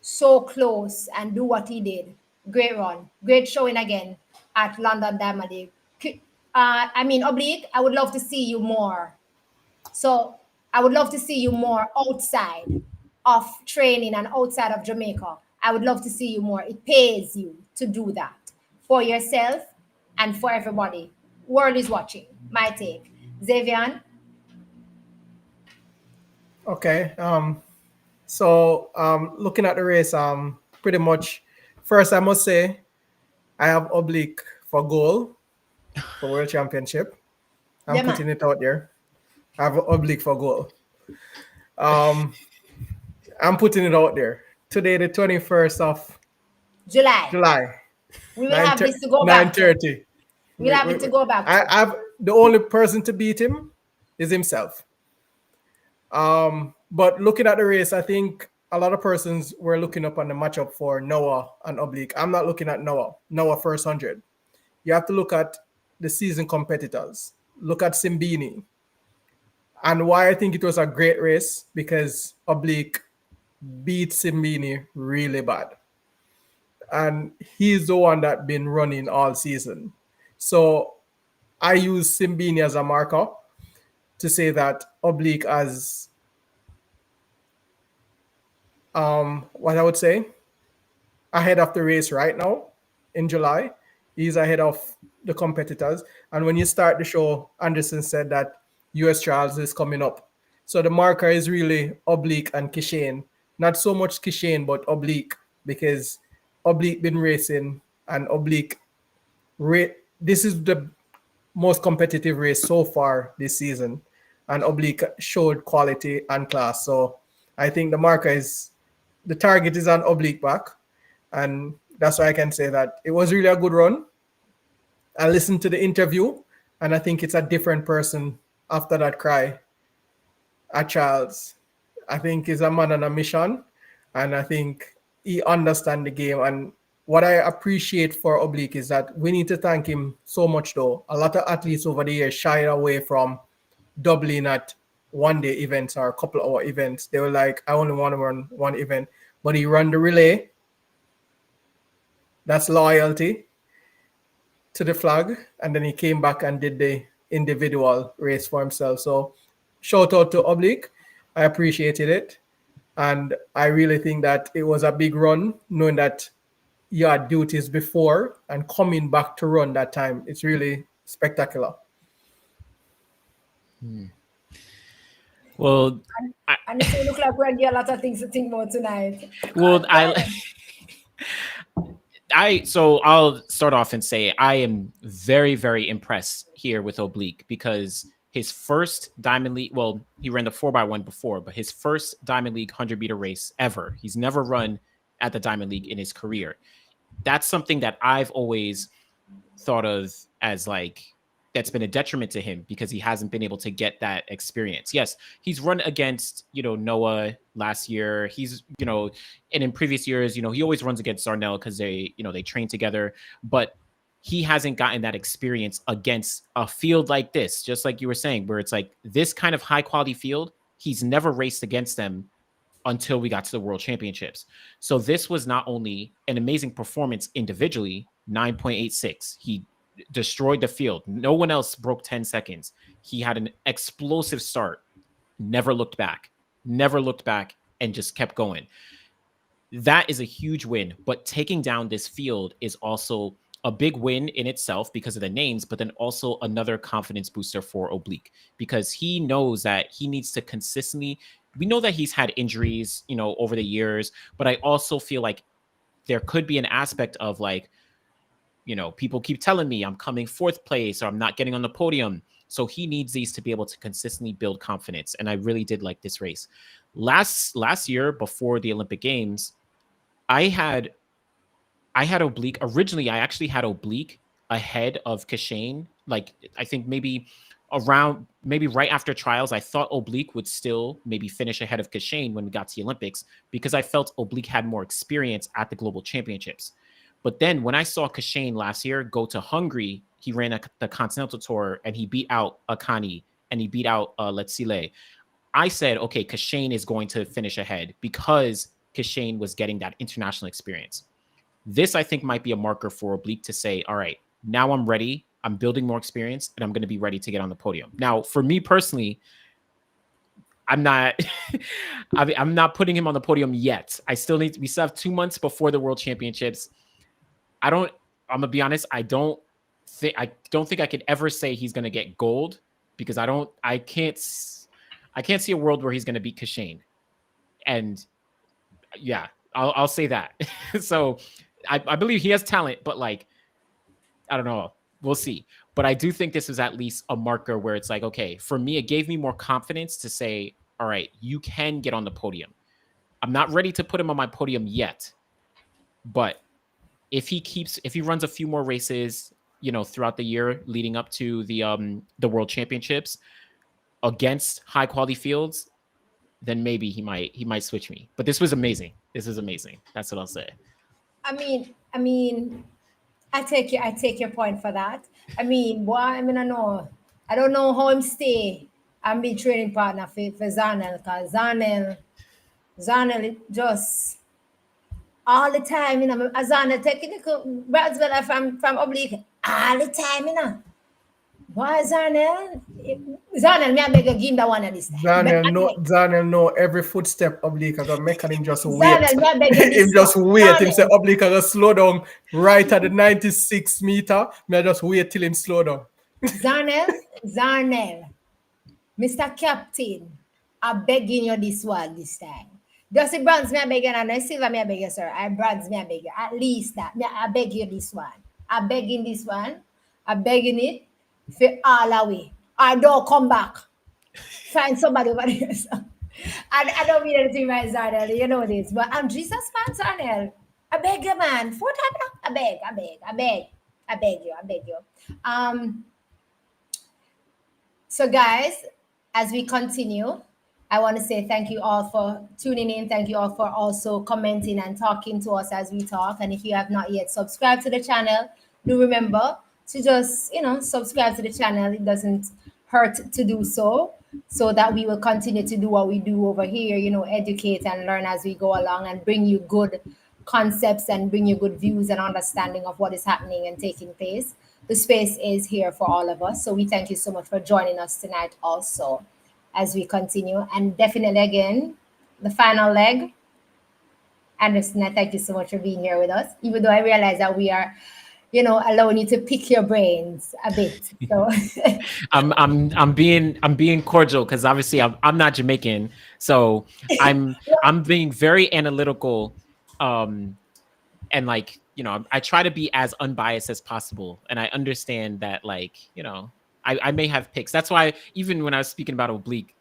so close and do what he did. Great run. Great showing again at London Diamond League. Oblique, I would love to see you more. So I would love to see you more outside of training and outside of Jamaica. I would love to see you more. It pays you to do that for yourself and for everybody. World is watching. My take. Xavier? Okay. So looking at the race, pretty much first I must say I have Oblique for goal for World Championship. I'm putting it out there. I have Oblique for goal. I'm putting it out there. Today, the 21st of July. We will have this to go back. 9:30. We'll have it to go back. I have the only person to beat him is himself. But looking at the race, I think a lot of persons were looking up on the matchup for Noah and Oblique. I'm not looking at Noah. Noah first 100. You have to look at the season competitors. Look at Simbini. And why I think it was a great race, because Oblique beat Simbini really bad. And he's the one that been running all season. So I use Simbini as a marker to say that Oblique as what I would say ahead of the race right now in July. He's ahead of the competitors. And when you start the show, Anderson said that US trials is coming up. So the marker is really Oblique and Kishane. Not so much Kishane, but Oblique, because Oblique been racing and Oblique this is the most competitive race so far this season, and Oblique showed quality and class. So I think the target is on Oblique back, and that's why I can say that it was really a good run. I listened to the interview, and I think it's a different person after that cry at Charles. I think he's a man on a mission, and I think he understands the game. And what I appreciate for Oblique is that we need to thank him so much, though. A lot of athletes over the years shied away from doubling at one-day events or a couple-hour events. They were like, I only want to run one event. But he ran the relay. That's loyalty to the flag. And then he came back and did the individual race for himself. So shout out to Oblique. I appreciated it. And I really think that it was a big run, knowing that you had duties before and coming back to run that time. It's really spectacular. Well, and it look like we're getting a lot of things to think about tonight. Well, so I'll start off and say I am very, very impressed here with Oblique, because his first Diamond League, well, he ran the 4x1 before, but his first Diamond League 100-meter race ever. He's never run at the Diamond League in his career. That's something that I've always thought of as like, that's been a detriment to him, because he hasn't been able to get that experience. Yes, he's run against, Noah last year. He's, and in previous years, he always runs against Zarnell because they train together, but he hasn't gotten that experience against a field like this, just like you were saying, where it's like this kind of high quality field. He's never raced against them until we got to the World Championships. So this was not only an amazing performance individually, 9.86. He destroyed the field. No one else broke 10 seconds. He had an explosive start, never looked back, and just kept going. That is a huge win, but taking down this field is also a big win in itself because of the names, but then also another confidence booster for Oblique, because he knows that he needs to consistently, we know that he's had injuries, over the years, but I also feel like there could be an aspect of like, people keep telling me I'm coming fourth place or I'm not getting on the podium. So he needs these to be able to consistently build confidence. And I really did like this race. Last year, before the Olympic Games, I had Oblique. Originally, I actually had Oblique ahead of Kishane. Like, I think maybe right after trials, I thought Oblique would still maybe finish ahead of Kishane when we got to the Olympics, because I felt Oblique had more experience at the Global Championships. But then when I saw Kishane last year go to Hungary, he ran the Continental Tour and he beat out Akani and he beat out Letsile. I said, okay, Kishane is going to finish ahead because Kishane was getting that international experience. This, I think, might be a marker for Oblique to say, all right, now I'm ready. I'm building more experience and I'm going to be ready to get on the podium. Now, for me personally, I'm not I'm not putting him on the podium yet. We still have 2 months before the World Championships. I'm gonna be honest. I don't think I could ever say he's gonna get gold, because I can't see a world where he's gonna beat Kishane. And yeah, I'll say that. So I believe he has talent, but like, I don't know. We'll see. But I do think this is at least a marker where it's like, okay, for me, it gave me more confidence to say, all right, you can get on the podium. I'm not ready to put him on my podium yet, but if he runs a few more races, throughout the year leading up to the World Championships against high quality fields, then maybe he might switch me. But this was amazing. That's what I'll say. I mean, I take your point for that. I know. I don't know how him stay and be training partner for Zarnell, because Zarnell just all the time, Zarnell technical Brazil from Oblique all the time, Why Zarnell? Me I beg you, give him that one at this time. Zarnell know every footstep Oblique I got make him just wait. Zarnell, me I beg you him just wait. Him say Oblique I just slow down right at the 96 meter. Me I just wait till him slow down. Zarnell, Mr. Captain, I'm begging you this one this time. Just the bronze me I beg you and the silver me I beg you, sir. I bronze me I beg you. At least that. Me I beg you this one. I begging this one. I begging it for all away. I don't come back. Find somebody over there. So. I don't mean anything by Zarnel, you know this, but I'm Jesus fan Zarnel. I beg you, man. 4 times I beg, I beg, I beg. I beg you, I beg you. So, guys, as we continue, I want to say thank you all for tuning in. Thank you all for also commenting and talking to us as we talk. And if you have not yet subscribed to the channel, do remember to just, subscribe to the channel. It doesn't hurt to do so that we will continue to do what we do over here, educate and learn as we go along and bring you good concepts and bring you good views and understanding of what is happening and taking place. The space is here for all of us. So we thank you so much for joining us tonight also as we continue. And definitely again, the final leg. Anderson, I thank you so much for being here with us, even though I realize that we are, allowing you to pick your brains a bit. So I'm being cordial because obviously I'm not Jamaican, so I'm being very analytical, and like I try to be as unbiased as possible, and I understand that I may have picks. That's why even when I was speaking about Oblique,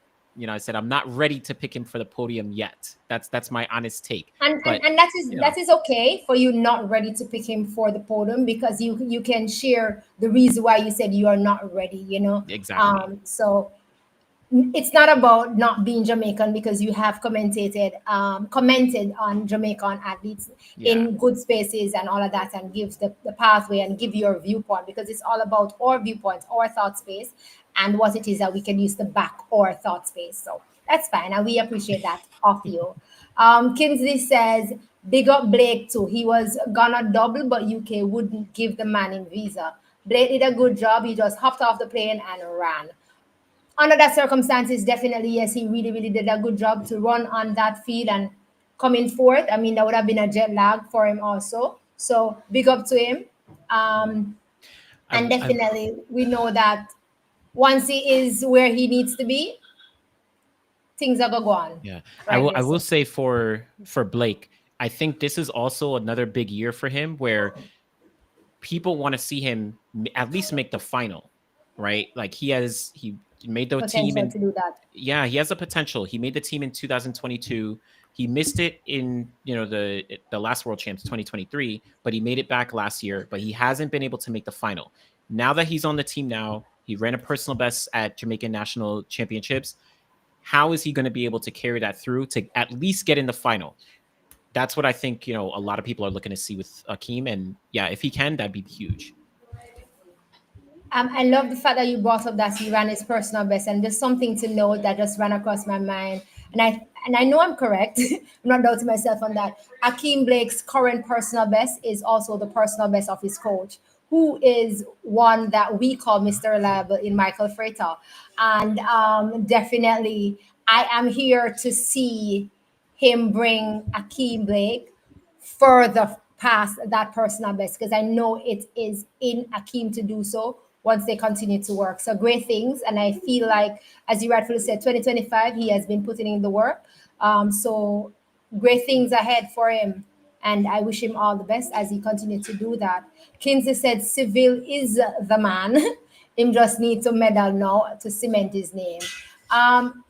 I said I'm not ready to pick him for the podium yet. That's my honest take. And that is okay for you not ready to pick him for the podium, because you can share the reason why you said you are not ready. Exactly. So it's not about not being Jamaican, because you have commented on Jamaican athletes in good spaces and all of that, and give the pathway and give your viewpoint, because it's all about our viewpoints, our thought space, and what it is that we can use to back our thought space. So that's fine, and we appreciate that of you. Kinsley says, big up Blake too. He was gonna double, but UK wouldn't give the man in visa. Blake did a good job. He just hopped off the plane and ran. Under that circumstances, definitely, yes, he really, really did a good job to run on that field and coming forth. I mean, that would have been a jet lag for him also. So big up to him. And definitely, we know that once he is where he needs to be, things are going to go on. Yeah, right. I will say for Blake, I think this is also another big year for him where people want to see him at least make the final, right? Like he made the team to do that. Yeah, he has the potential. He made the team in 2022. He missed it in the last World Champs 2023, but he made it back last year. But he hasn't been able to make the final. Now that he's on the team now, he ran a personal best at Jamaican National Championships. How is he going to be able to carry that through to at least get in the final? That's what I think, a lot of people are looking to see with Akeem. And yeah, if he can, that'd be huge. I love the fact that you brought up that he ran his personal best, and there's something to note that just ran across my mind. And I know I'm correct. I'm not doubting myself on that. Akeem Blake's current personal best is also the personal best of his coach, who is one that we call Mr. Reliable in Michael Freital. And definitely, I am here to see him bring Akeem Blake further past that personal best, because I know it is in Akeem to do so once they continue to work. So great things. And I feel like, as you rightfully said, 2025, he has been putting in the work. So great things ahead for him. And I wish him all the best as he continues to do that. Kinsey said, Seville is the man. Him just need to medal now to cement his name.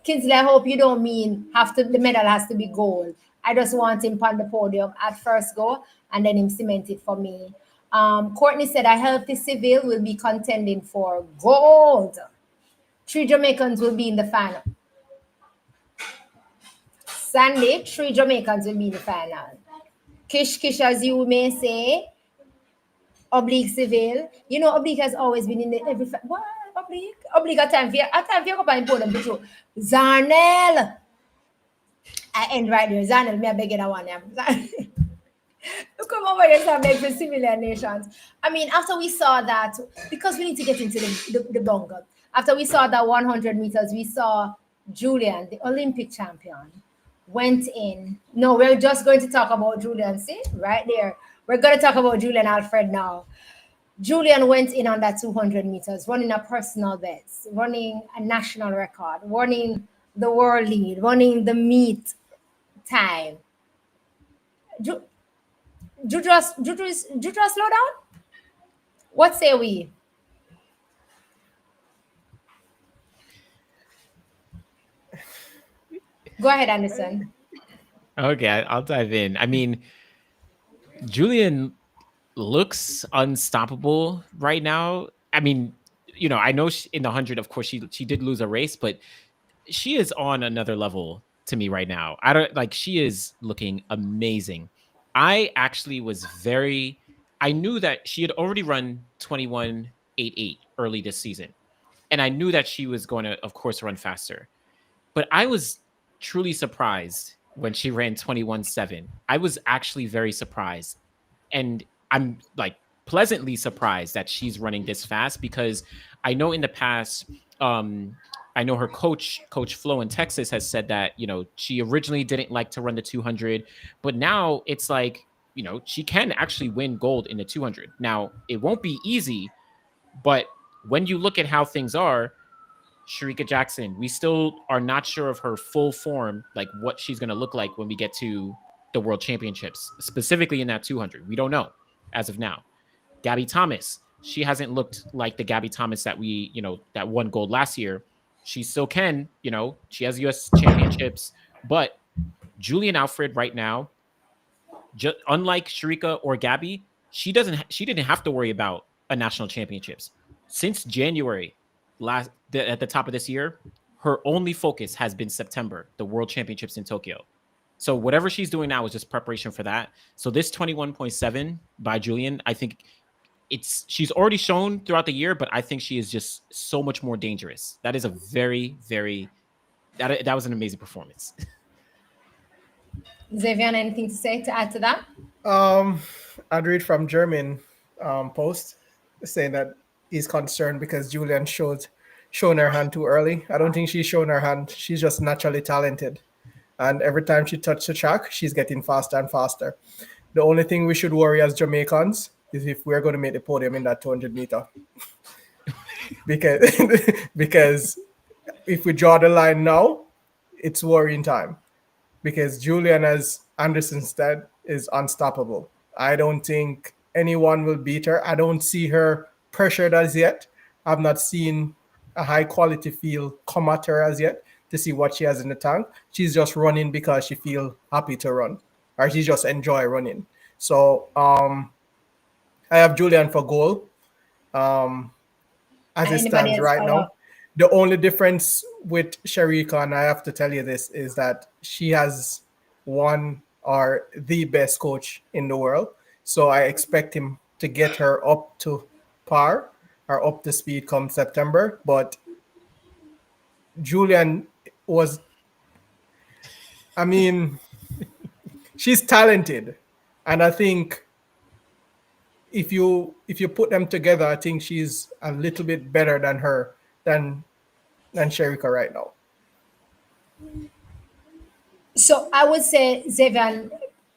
Kinsley, I hope you don't mean the medal has to be gold. I just want him on the podium at first go, and then him cement it for me. Courtney said, a healthy Seville will be contending for gold. 3 Jamaicans will be in the final. Sunday, 3 Jamaicans will be in the final. Kish, as you may say. Oblique Seville. Oblique has always been in the every. What? Oblique? Oblique at time for you go on podium for Zarnel. I end right there. Zarnel, me a beg you one. Look come over here and beg for similar nations. I mean, after we saw that, because we need to get into the bungle. After we saw that 100 meters, we saw Julien, the Olympic champion, went in. No, we're just going to talk about Julien. See, right there. We're going to talk about Julien Alfred now. Julian went in on that 200 meters, running a personal best, running a national record, running the world lead, running the meet time. Ju- Judra, slow down. What say we? Go ahead, Anderson. Okay, I'll dive in. I mean, Julian looks unstoppable right now. I mean, I know in the 100, of course, she did lose a race, but she is on another level to me right now. I don't like she is looking amazing. I actually was very I knew that she had already run 21.88 early this season. And I knew that she was going to, of course, run faster. But I was truly surprised when she ran 21.7. I was actually very surprised. And I'm like pleasantly surprised that she's running this fast because I know in the past, I know her Coach Flo in Texas, has said that, she originally didn't like to run the 200, but now it's like, she can actually win gold in the 200. Now, it won't be easy, but when you look at how things are, Sharika Jackson, we still are not sure of her full form, like what she's going to look like when we get to the World Championships, specifically in that 200. We don't know as of now. Gabby Thomas, she hasn't looked like the Gabby Thomas that that won gold last year. She still can, she has US championships, but Julien Alfred right now, unlike Sharika or Gabby, she didn't have to worry about a national championships. Since January at the top of this year, her only focus has been September, the World Championships in Tokyo. So whatever she's doing now is just preparation for that. So this 21.7 by Julian, I think she's already shown throughout the year, but I think she is just so much more dangerous. That is a very, very that was an amazing performance. Xavier, anything to say to add to that? I'd read from German post saying that he's concerned because Julian shown her hand too early. I don't think she's shown her hand. She's just naturally talented. And every time she touches the track, she's getting faster and faster. The only thing we should worry as Jamaicans is if we're going to make the podium in that 200 meter. because if we draw the line now, it's worrying time. Because Julian, as Anderson said, is unstoppable. I don't think anyone will beat her. I don't see her pressured as yet. I've not seen a high quality field come at her as yet to see what she has in the tank. She's just running because she feels happy to run, or she just enjoy running. So I have Julian for goal. As it stands right now. The only difference with Sharika, and I have to tell you this, is that she has one or the best coach in the world. So I expect him to get her up to par or up to speed come September. But Julian she's talented. And I think if you put them together, I think she's a little bit better than Sharika right now. So I would say, Xavier,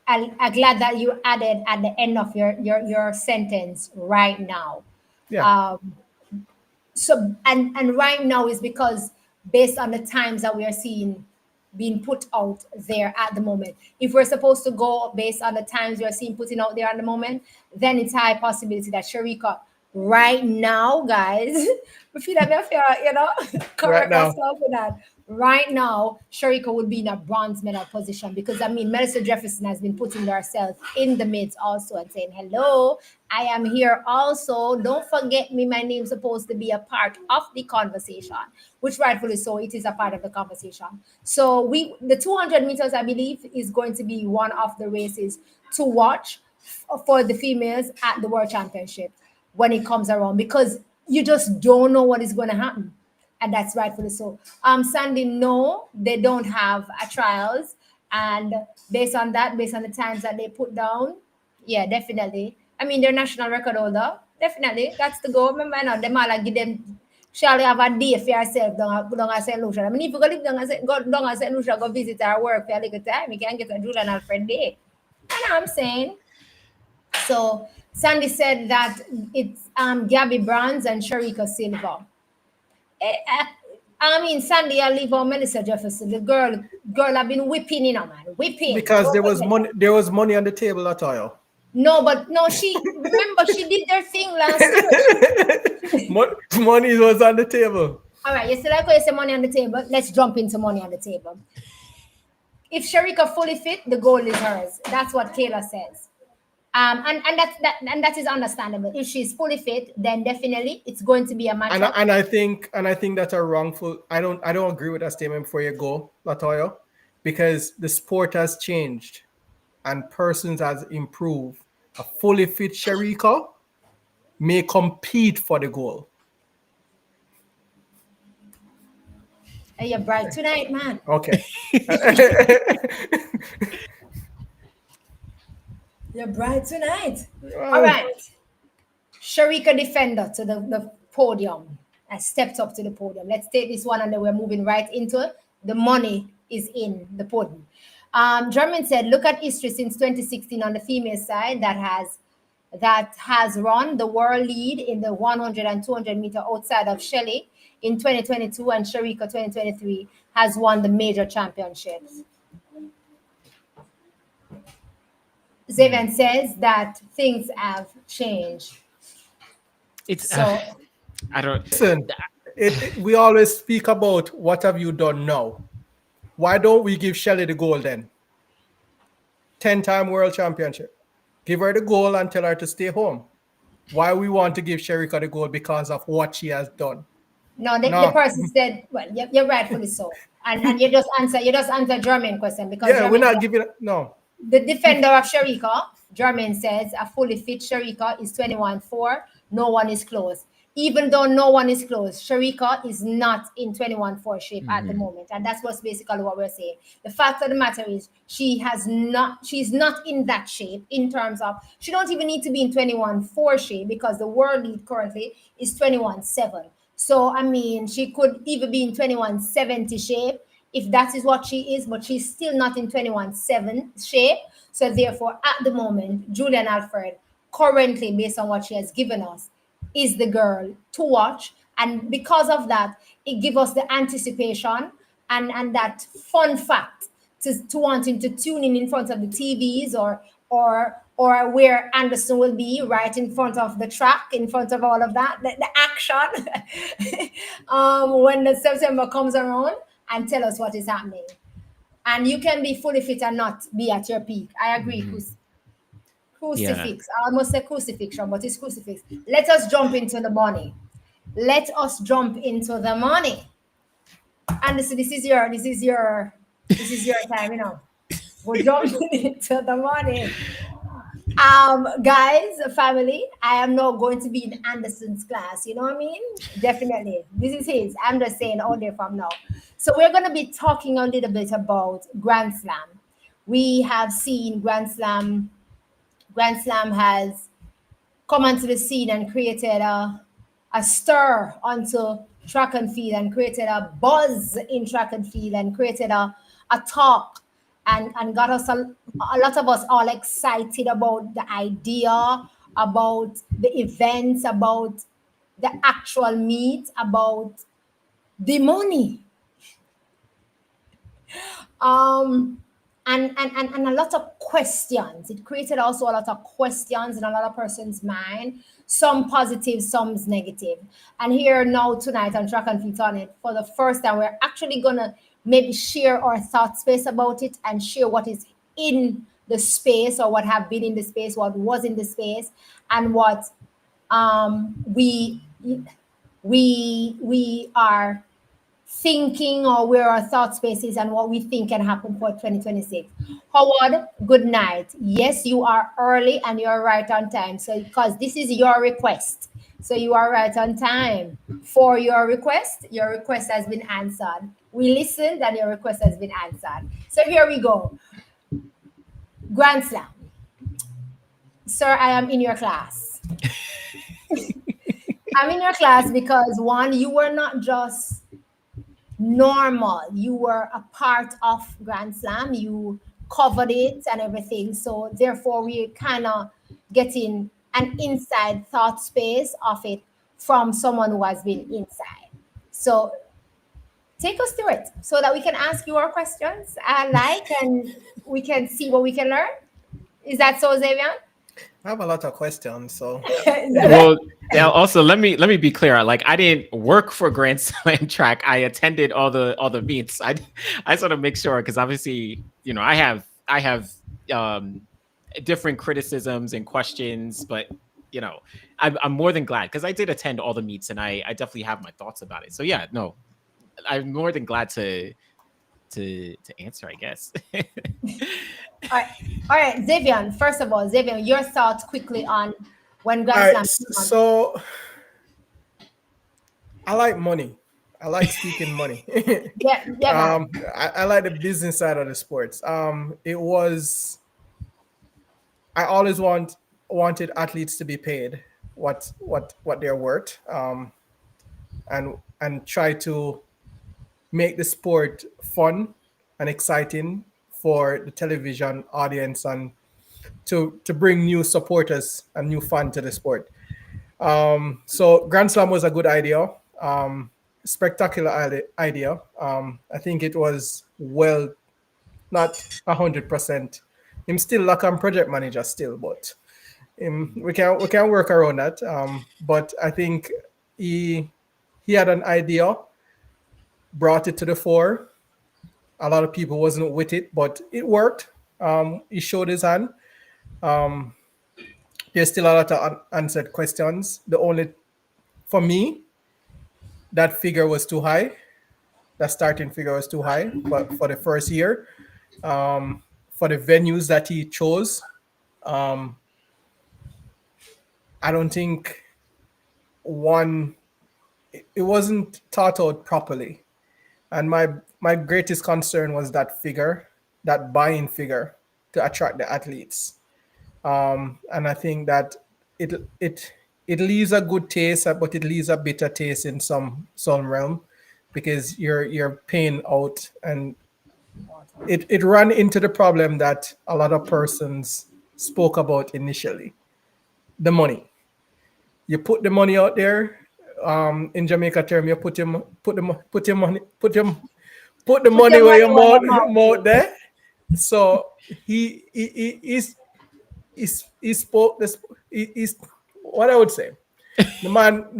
I'm glad that you added at the end of your sentence right now. Yeah. So and right now is because based on the times that we are seeing being put out there at the moment. If we're supposed to go based on the times we are seeing putting out there at the moment, then it's a high possibility that Sharika right now, guys, we feel that we feel, correct now. ourselves with that. Right now, Sharika would be in a bronze medal position because Melissa Jefferson has been putting herself in the midst also and saying, hello, I am here also. Don't forget me. My name's supposed to be a part of the conversation, which rightfully so, it is a part of the conversation. So the 200 meters, I believe, is going to be one of the races to watch for the females at the World Championship when it comes around, because you just don't know what is going to happen. And that's rightfully so. Sandy, no, they don't have a trials. And based on the times that they put down, yeah, definitely. They're national record holder. Definitely. That's the goal. Remember now, them all give them, shall have a day for yourself down at St. Lucia. If you go live down at St. Lucia, go visit our work for a little time, you can get a Julian Alfred day. You know what I'm saying? So Sandy said that it's Gabby Brands and Sharika Silva. I mean, Sandy, I leave out Melissa Jefferson. The girl, I've been whipping, man, whipping. Because Don't there was forget money. that. There was money on the table, Latoya. No, but no, she remember she did their thing last year. Money was on the table. All right, you still like when you say money on the table. Let's jump into money on the table. If Sharika fully fit, the goal is hers. That's what Kayla says. And that is understandable. If she's fully fit, then definitely it's going to be a matchup. And I think that's a wrongful. I don't agree with that statement before you go, Latoya, because the sport has changed and persons has improved. A fully fit Sharika may compete for the goal. Hey, you're bright tonight, man. Okay. You're bright tonight. All right. Sharika defender to the podium. I stepped up to the podium. Let's take this one and then we're moving right into it. The money is in the podium. German said, look at history since 2016 on the female side that has run the world lead in the 100 and 200 meter outside of Shelley in 2022 and Sharika 2023 has won the major championships. Zevan says that things have changed. It's So I don't. Listen, we always speak about what have you done now. Why don't we give Shelley the goal then? 10-time world championship. Give her the goal and tell her to stay home. Why we want to give Sharika the goal because of what she has done? no, the person said, well, you're rightfully so. And you just answer German question because Yeah, we're German, not giving no. the defender of Sharika, German says a fully fit Sharika is 21-4. No one is close. Even though no one is close, Sharika is not in 21-4 shape at the moment. And that's what's basically what we're saying. The fact of the matter is she's not in that shape in terms of she don't even need to be in 21-4 shape because the world lead currently is 21-7. So I mean she could even be in 21-70 shape if that is what she is, but she's still not in 21-7 shape. So therefore, at the moment, Julien Alfred, currently based on what she has given us, is the girl to watch. And because of that, it gives us the anticipation and that fun fact to wanting to tune in front of the TVs or where Anderson will be right in front of the track, in front of all of that, the action when the September comes around and tell us what is happening. And you can be fully fit and not be at your peak. I agree. Crucifix. I almost say crucifixion, but it's crucifix. Let us jump into the money. Let us jump into the money. And this is your time, We're jumping into the money. Guys, family, I am not going to be in Anderson's class, you know what I mean? Definitely. This is his. I'm just saying all day from now. So we're going to be talking a little bit about Grand Slam. We have seen Grand Slam has come onto the scene and created a stir onto track and field and created a buzz in track and field and created a talk and got us a lot of us all excited about the idea, about the events, about the actual meet, about the money. And a lot of questions. It created also a lot of questions in a lot of person's mind. Some positive, some negative. And here now tonight on Track and Field on it, for the first time, we're actually gonna maybe share our thought space about it and share what is in the space or what have been in the space, what was in the space, and what we are thinking or where our thought space is and what we think can happen for 2026. Howard, good night. Yes, you are early and you're right on time. So because this is your request. So you are right on time for your request. Your request has been answered. We listened and your request has been answered. So here we go. Grand Slam. Sir, I am in your class. I'm in your class because one, you were not just normal. You were a part of Grand Slam. You covered it and everything. So therefore, we kind of getting an inside thought space of it from someone who has been inside. So take us through it so that we can ask you our questions, and we can see what we can learn. Is that so, Xavier? I have a lot of questions, so Is that it? Well, now also let me be clear. Like I didn't work for Grand Slam track. I attended all the meets. I sort of make sure because obviously I have um different criticisms and questions, but I'm more than glad because I did attend all the meets and I definitely have my thoughts about it. So yeah, no, I'm more than glad to answer, I guess. All right, all right, Xavier. First of all, Xavier, your thoughts quickly on when all Grand right. Slam came on. So I like money. I like speaking money. Yeah, yeah, man. I like the business side of the sports. It was I always wanted athletes to be paid what they're worth. And try to make the sport fun and exciting for the television audience and to bring new supporters and new fans to the sport. So Grand Slam was a good idea, spectacular idea. I think it was well, not 100%. I'm still like I'm project manager still, but we can work around that. But I think he he had an idea, brought it to the fore. A lot of people wasn't with it, but it worked. He showed his hand. Um, there's still a lot of unanswered questions. The only for me that figure was too high. That starting figure was too high, but for the first year, for the venues that he chose, um, I don't think one it wasn't thought out properly. And my greatest concern was that figure, that buying figure to attract the athletes. And I think that it it it leaves a good taste, but it leaves a bitter taste in some realm because you're paying out, and it ran into the problem that a lot of persons spoke about initially, the money. You put the money out there. In Jamaica term, you put your money put the Put money your where money your where your mouth, mouth mouth is. there. So he spoke this he's what I would say. The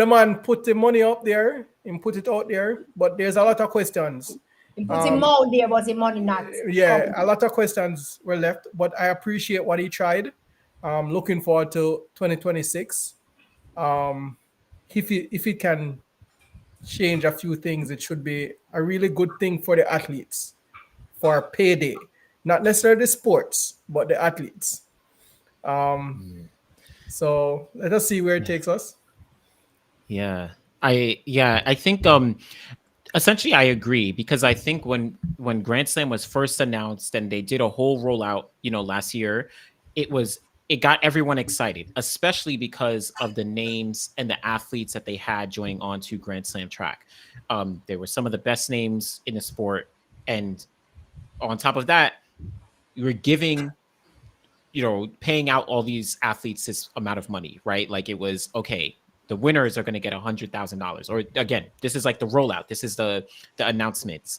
man put the money up there and put it out there, but there's a lot of questions. You put him Um, out there, but the money not yeah, coming. a lot of questions were left, but I appreciate what he tried. Looking forward to 2026. Um, if he can change a few things, it should be a really good thing for the athletes for payday, not necessarily the sports, but the athletes. Um, Mm. so let us see where it takes us. Yeah. I think essentially I agree because I think when Grand Slam was first announced and they did a whole rollout, last year, it got everyone excited, especially because of the names and the athletes that they had joining on to Grand Slam track. They were some of the best names in the sport, and on top of that, you were paying out all these athletes this amount of money, right? Like it was okay. The winners are going to get $100,000, or again, this is like the rollout. This is the announcements.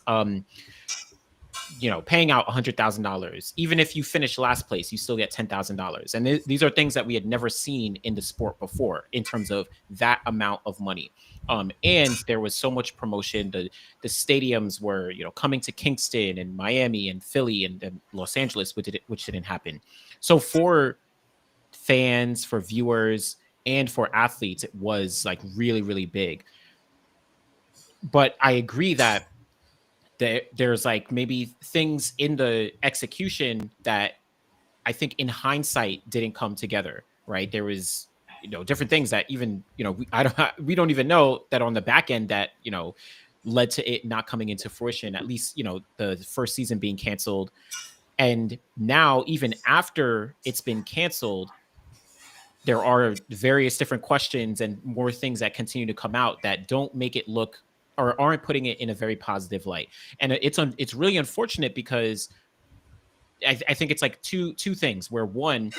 Paying out $100,000. Even if you finish last place, you still get $10,000. And these are things that we had never seen in the sport before in terms of that amount of money. And there was so much promotion. The stadiums were, coming to Kingston and Miami and Philly and Los Angeles, which didn't happen. So for fans, for viewers, and for athletes, it was like really, really big. But I agree that there's like maybe things in the execution that I think in hindsight didn't come together, right? There was, different things that even, we don't even know that on the back end that, led to it not coming into fruition, at least, the first season being canceled. And now, even after it's been canceled, there are various different questions and more things that continue to come out that don't make it look or aren't putting it in a very positive light. And it's really unfortunate because I think it's like two things where one,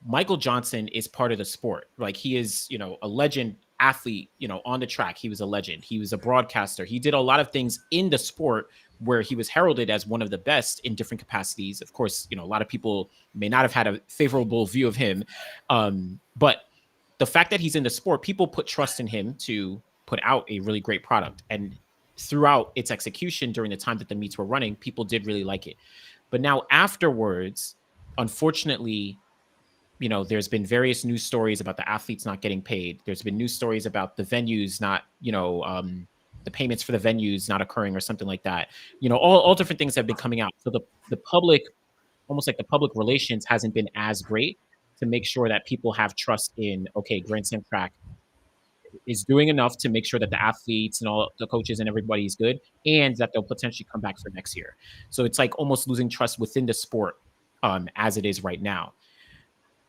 Michael Johnson is part of the sport. Like, he is, a legend athlete, on the track. He was a legend. He was a broadcaster. He did a lot of things in the sport where he was heralded as one of the best in different capacities. Of course, a lot of people may not have had a favorable view of him. But the fact that he's in the sport, people put trust in him to put out a really great product. And throughout its execution during the time that the meets were running, people did really like it. But now afterwards, unfortunately, there's been various news stories about the athletes not getting paid. There's been news stories about the venues not, the payments for the venues not occurring or something like that. All different things have been coming out. So the public, almost like the public relations hasn't been as great to make sure that people have trust in, okay, Grand Slam track is doing enough to make sure that the athletes and all the coaches and everybody is good, and that they'll potentially come back for next year. So it's like almost losing trust within the sport as it is right now.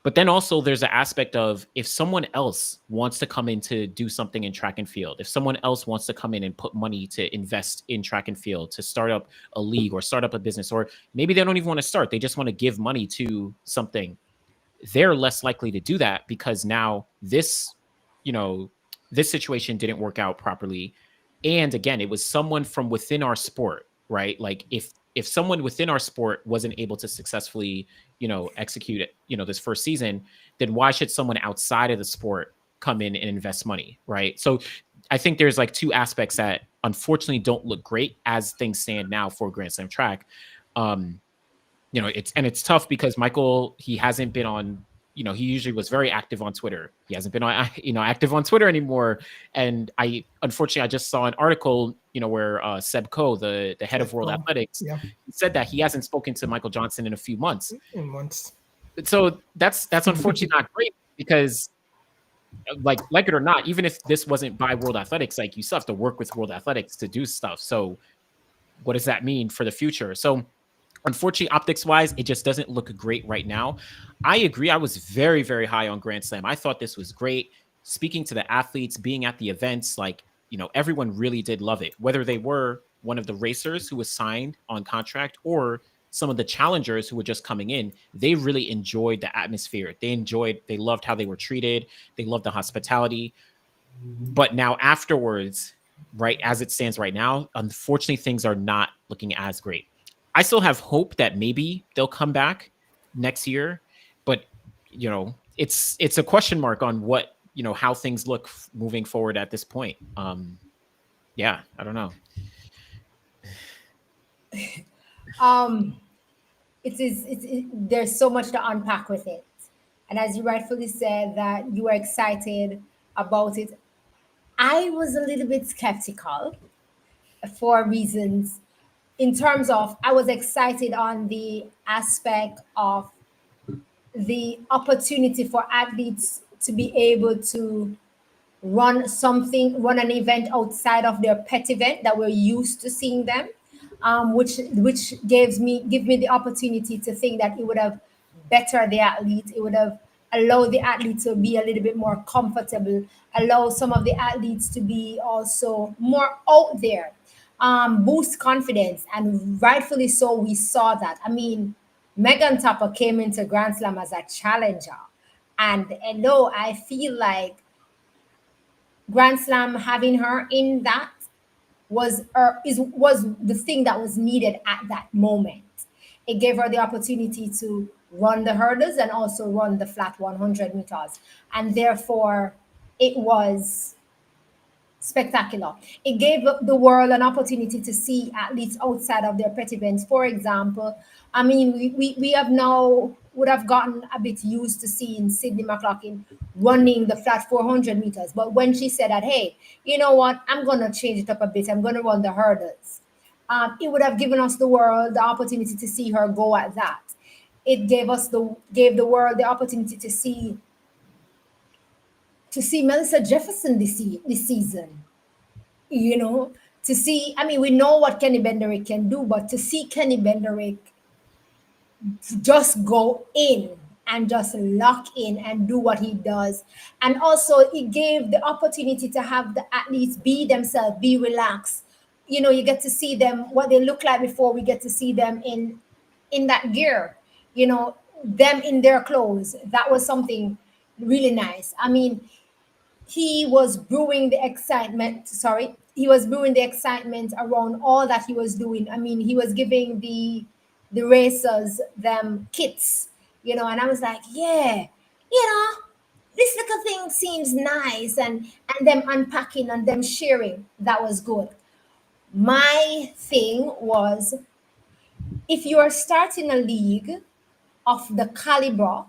But then also there's an aspect of, if someone else wants to come in to do something in track and field, if someone else wants to come in and put money to invest in track and field, to start up a league or start up a business, or maybe they don't even want to start, they just want to give money to something, they're less likely to do that, because now this situation didn't work out properly. And again, it was someone from within our sport, right? Like, if someone within our sport wasn't able to successfully, execute it, this first season, then why should someone outside of the sport come in and invest money, right? So I think there's like two aspects that unfortunately don't look great as things stand now for Grand Slam track. It's tough because Michael, he hasn't been on, he usually was very active on Twitter. He hasn't been on, active on Twitter anymore. And I just saw an article, where Seb Coe, the head of World Athletics, said that he hasn't spoken to Michael Johnson in a few months. So that's unfortunately not great, because like it or not, even if this wasn't by World Athletics, like, you still have to work with World Athletics to do stuff. So what does that mean for the future? So unfortunately, optics wise, it just doesn't look great right now. I agree. I was very, very high on Grand Slam. I thought this was great. Speaking to the athletes, being at the events, like, everyone really did love it, whether they were one of the racers who was signed on contract or some of the challengers who were just coming in. They really enjoyed the atmosphere. They loved how they were treated. They loved the hospitality. But now afterwards, right, as it stands right now, unfortunately, things are not looking as great. I still have hope that maybe they'll come back next year, but it's a question mark on what, how things look moving forward at this point. I don't know. There's so much to unpack with it. And as you rightfully said, that you were excited about it, I was a little bit skeptical for reasons. In terms of, I was excited on the aspect of the opportunity for athletes to be able to run an event outside of their pet event that we're used to seeing them, which give me the opportunity to think that it would have bettered the athlete. It would have allowed the athlete to be a little bit more comfortable, allow some of the athletes to be also more out there. Boost confidence, and rightfully so, we saw that. I mean, Megan Topper came into Grand Slam as a challenger, and hello, I feel like Grand Slam having her in that was the thing that was needed at that moment. It gave her the opportunity to run the hurdles and also run the flat 100 meters, and therefore it was spectacular. It gave the world an opportunity to see athletes outside of their pet events. For example, I mean, we have now would have gotten a bit used to seeing Sydney McLaughlin running the flat 400 meters. But when she said that, hey, you know what, I'm going to change it up a bit, I'm going to run the hurdles, it would have given us the world the opportunity to see her go at that. It gave the world the opportunity to see Melissa Jefferson this season, to see, I mean, we know what Kenny Benderick can do, but to see Kenny Benderick just go in and just lock in and do what he does. And also it gave the opportunity to have the athletes be themselves, be relaxed. You get to see them, what they look like before we get to see them in that gear. them in their clothes. That was something really nice. I mean, he was brewing the excitement. Sorry, he was brewing the excitement around all that he was doing. I mean, he was giving the racers them kits, and I was like, yeah, you know, this little thing seems nice, and them unpacking and them sharing. That was good. My thing was, if you are starting a league of the caliber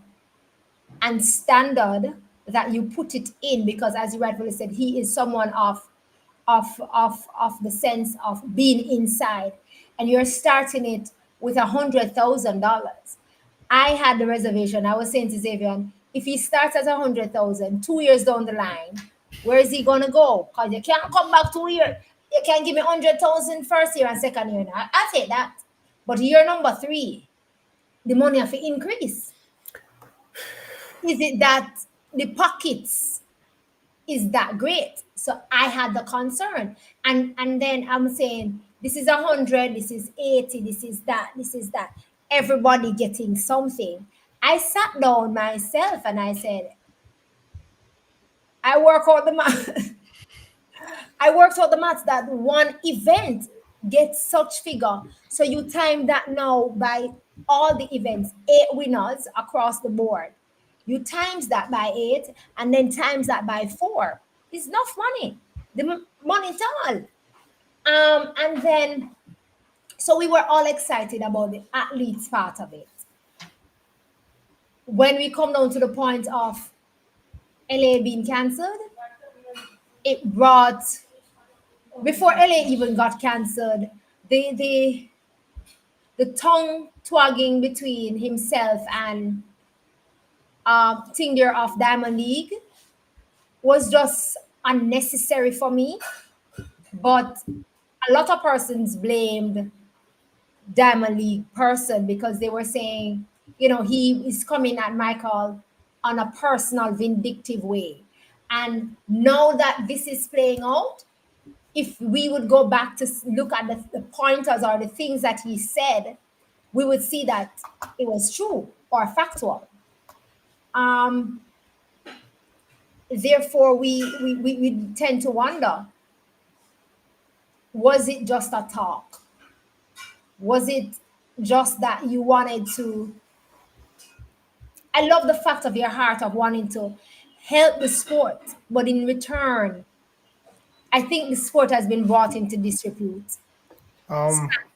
and standard that you put it in, because as you rightfully said, he is someone of the sense of being inside, and you're starting it with $100,000. I had the reservation. I was saying to Xavier, if he starts at 100,000 2 years down the line, where is he gonna go? Because you can't come back 2 years. You can't give me 100,000 first year and second year. Now I take that, but year number three, the money have to increase. Is it that the pockets is that great? So I had the concern, and then I'm saying this is 100, this is 80, this is that, this is that. Everybody getting something. I sat down myself and I said, I work out the math. I worked out the maths that one event gets such figure. So you time that now by all the events, 8 winners across the board. You times that by 8 and then times that by 4. It's enough money. Money at all. And then so we were all excited about the athletes part of it. When we come down to the point of LA being cancelled, it brought, before LA even got cancelled, the tongue twagging between himself and thing there of Diamond League was just unnecessary for me. But a lot of persons blamed Diamond League person because they were saying, he is coming at Michael on a personal, vindictive way. And now that this is playing out, if we would go back to look at the pointers or the things that he said, we would see that it was true or factual. Therefore, we tend to wonder, was it just a talk? Was it just that you wanted to? I love the fact of your heart of wanting to help the sport, but in return, I think the sport has been brought into disrepute.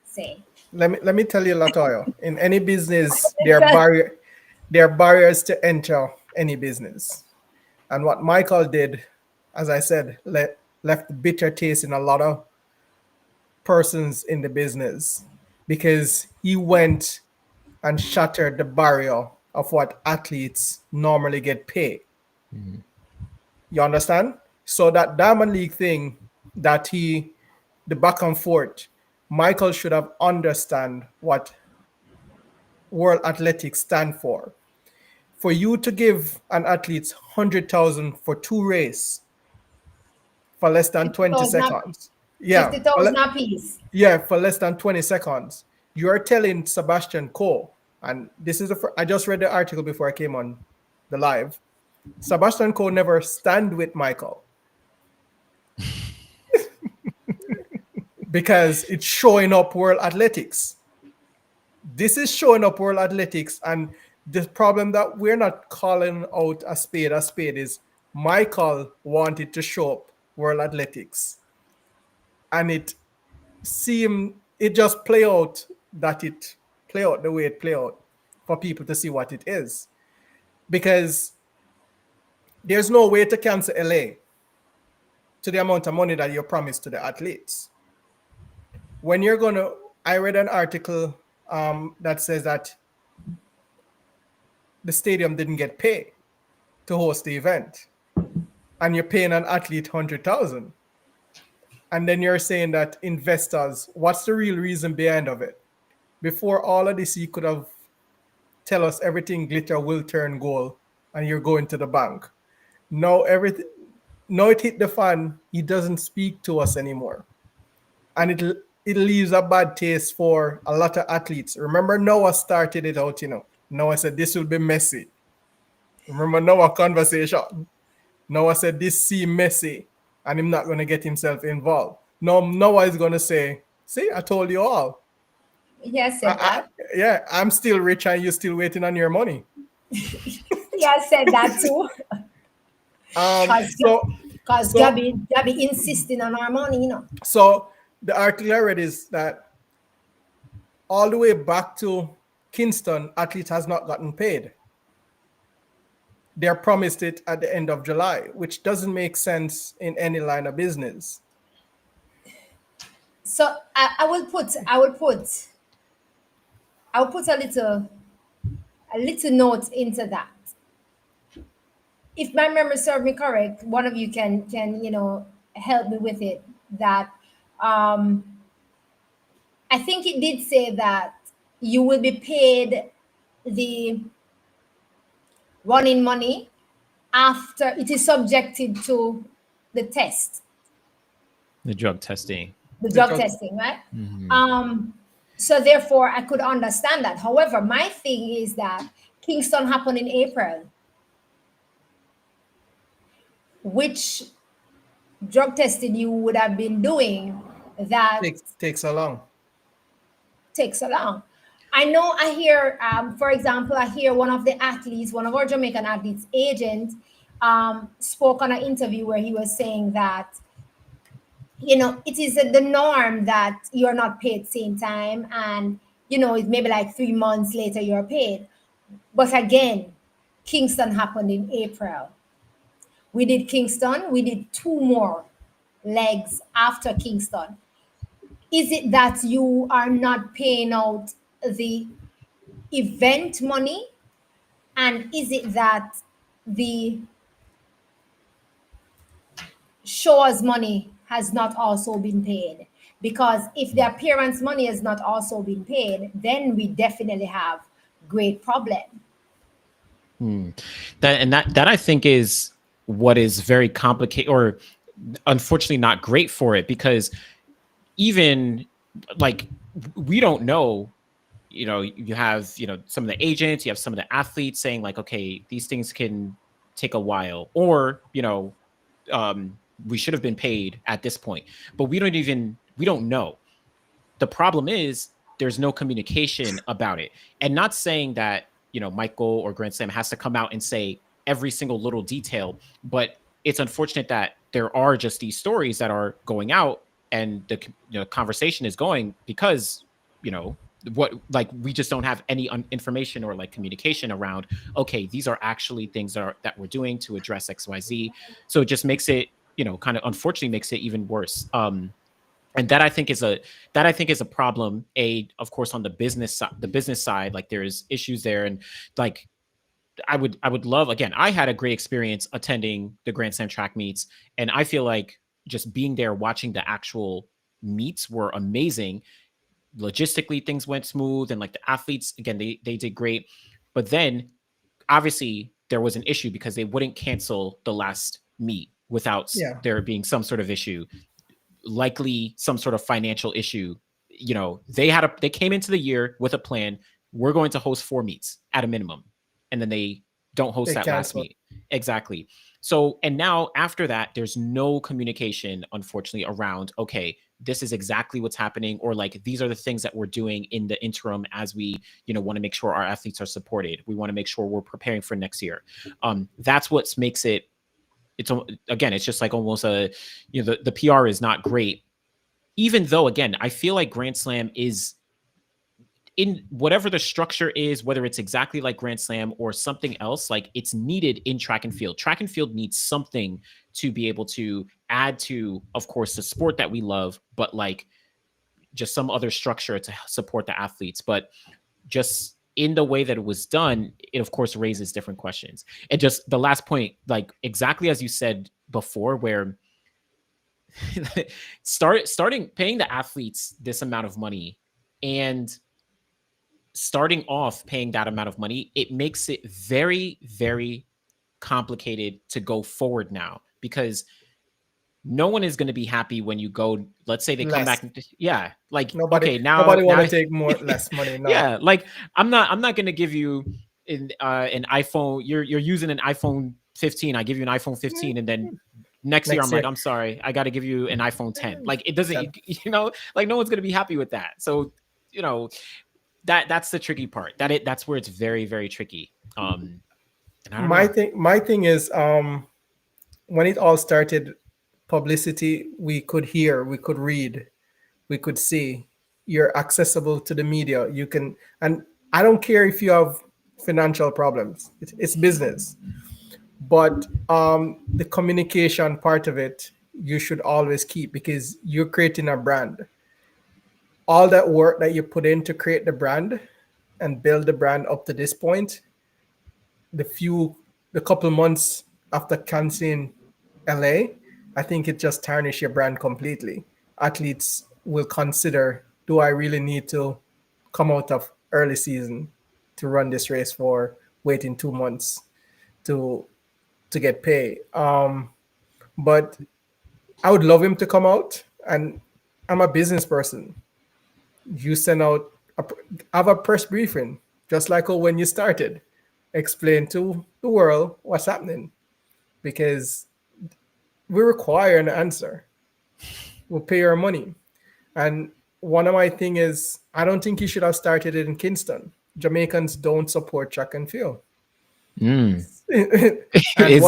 Say. Let me tell you, Latoya. In any business, there are barriers to enter any business. And what Michael did, as I said, left bitter taste in a lot of persons in the business because he went and shattered the barrier of what athletes normally get paid. Mm-hmm. You understand? So that Diamond League thing that the back and forth, Michael should have understand what World Athletics stand for. For you to give an athlete 100,000 for 2 races for less than 20 seconds. Yeah. 50,000 a piece. Yeah, for less than 20 seconds. You're telling Sebastian Coe, and this is I just read the article before I came on the live. Sebastian Coe never stand with Michael. Because it's showing up World Athletics. This is showing up World Athletics, and the problem that we're not calling out a spade is Michael wanted to show up World Athletics. And it just play out the way it play out for people to see what it is. Because there's no way to cancel LA to the amount of money that you promised to the athletes. When I read an article that says that the stadium didn't get paid to host the event, and you're paying an athlete 100,000. And then you're saying that investors, what's the real reason behind of it? Before all of this, you could have tell us everything glitter will turn gold and you're going to the bank. Now it hit the fan, he doesn't speak to us anymore. And it leaves a bad taste for a lot of athletes. Remember, Noah started it out, Noah said this will be messy. Remember Noah conversation? Noah said this seem messy and him not going to get himself involved. No, Noah is going to say, see, I told you all. He has said that. Yeah, I'm still rich and you're still waiting on your money. He has said that too. So Because so Gabby insisting on our money, you know. so the article I read is that all the way back to Kingston, athlete has not gotten paid. They're promised it at the end of July, which doesn't make sense in any line of business. So I will put a little note into that. If my memory serves me correct, one of you can help me with it. That um, I think it did say that you will be paid the running money after it is subjected to the test, The drug testing. the The drug drug- testing, right? So therefore, I could understand that. However, my thing is that Kingston happened in April. Which drug testing you would have been doing that takes so long. takes so long? I know I hear, for example, I hear one of the athletes, one of our Jamaican athletes' agent, spoke on an interview where he was saying that, it is the norm that you're not paid same time, and it's maybe like 3 months later you're paid. But again, Kingston happened in April. We did Kingston, we did two more legs after Kingston. Is it that you are not paying out the event money? And is it that the show's money has not also been paid? Because if the appearance money has not also been paid, then we definitely have great problem. That I think is what is very complicated, or unfortunately not great for it, because even like we don't know. You have some of the agents, you have some of the athletes saying like, okay, these things can take a while, or we should have been paid at this point, but we don't know. The problem is there's no communication about it. And not saying that, Michael or Grand Slam has to come out and say every single little detail, but it's unfortunate that there are just these stories that are going out, and the conversation is going because, what, like, we just don't have any information or like communication around, okay, these are actually things that we're doing to address XYZ. So it just makes it, kind of, unfortunately makes it even worse. And that I think is a problem. Of course, on the business side, like there's issues there, and like I would love, again, I had a great experience attending the Grand Slam track meets, and I feel like just being there, watching the actual meets were amazing. Logistically, things went smooth, and like the athletes, again, they did great. But then obviously there was an issue because they wouldn't cancel the last meet without there being some sort of issue, likely some sort of financial issue. They came into the year with a plan. We're going to host 4 meets at a minimum, and then they don't host that last meet. Exactly. So, and now after that, there's no communication, unfortunately, around, okay, this is exactly what's happening, or like, these are the things that we're doing in the interim as we, want to make sure our athletes are supported. We want to make sure we're preparing for next year. That's what makes it, it's just like almost the PR is not great, even though, again, I feel like Grand Slam is, in whatever the structure is, whether it's exactly like Grand Slam or something else, like, it's needed in track and field. Track and field needs something to be able to add to, of course, the sport that we love, but like just some other structure to support the athletes. But just in the way that it was done, it of course raises different questions. And just the last point, like exactly as you said before, where starting paying the athletes this amount of money, and starting off paying that amount of money, it makes it very, very complicated to go forward now, because no one is going to be happy when you go, let's say they come Less. back and yeah, like Nobody okay, now nobody want now to take more less money. No. yeah, like I'm not going to give you an iPhone, you're using an iPhone 15, I give you an iPhone 15 and then next year I'm Next like, year. I'm sorry, I got to give you an iPhone 10. Like it doesn't, That- like no one's going to be happy with that. So, you know, that's the tricky part. That's where it's very very tricky. And I don't know. my thing is when it all started, publicity, we could hear, we could read, we could see. You're accessible to the media. You can, and I don't care if you have financial problems. It's business. But the communication part of it, you should always keep because you're creating a brand. All that work that you put in to create the brand and build the brand up to this point, the few, the couple months after canceling LA, I think it just tarnished your brand completely. Athletes will consider, do I really need to come out of early season to run this race for waiting 2 months to get pay? But I would love him to come out, and I'm a business person. You send out have a press briefing, just like when you started. Explain to the world what's happening because we require an answer. We'll pay our money. And one of my thing is, I don't think he should have started it in Kingston. Jamaicans don't support track and field. Mm. And Is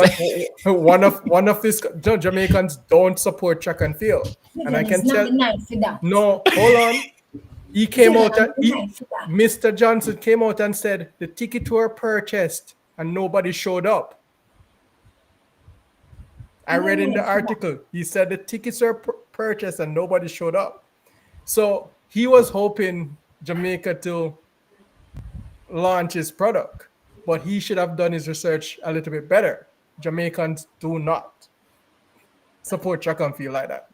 one of his Jamaicans don't support track and field. And I Vivian is can not tell, the night for that. no, hold on. He came Vivian out is and not the night for that. Mr. Johnson came out and said the tickets were purchased and nobody showed up. I read in the article, he said the tickets were purchased and nobody showed up. So he was hoping Jamaica to launch his product, but he should have done his research a little bit better. Jamaicans do not support track and field like that.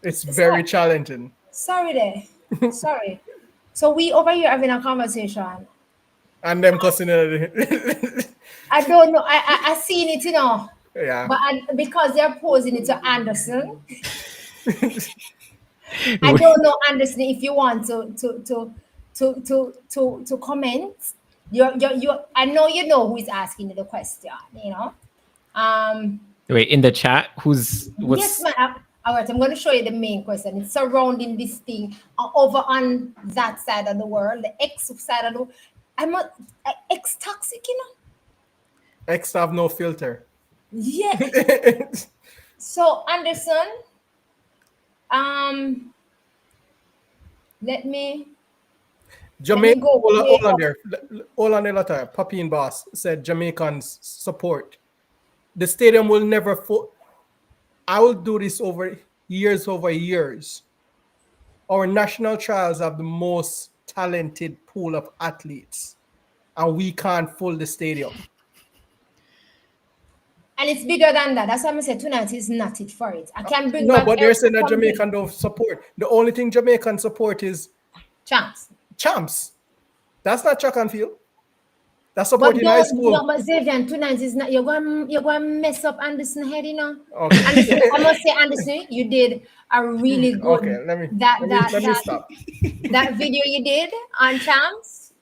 It's very challenging. Sorry there. Sorry. So we over here having a conversation. And them cussing it. I don't know. I seen it, you know. Yeah. But because they're posing it to Anderson, I don't know, Anderson, if you want to comment. You I know you know who is asking you the question, you know. wait, in the chat, what's Yes, man. All right, I'm going to show you the main question. It's surrounding this thing over on that side of the world, the X side of the world. I'm not X toxic, you know. X have no filter. Yeah. So Anderson, let me Jamaica, go hold on there. Hold on there, time. Papi and Boss said Jamaicans support. The stadium will never I will do this over years. Our national trials have the most talented pool of athletes, and we can't fill the stadium. and it's bigger than that. That's why I said tonight is not it for it. I can bring No, back but they're saying that something. Jamaican don't support. The only thing Jamaican support is Champs. That's not track and field. That's But supporting high don't, school. no, but Xavier, tonight is not. You're going to mess up Anderson head, you know. Okay. Anderson, I must say, Anderson, you did a really good. Okay, let me stop. That video you did on Champs.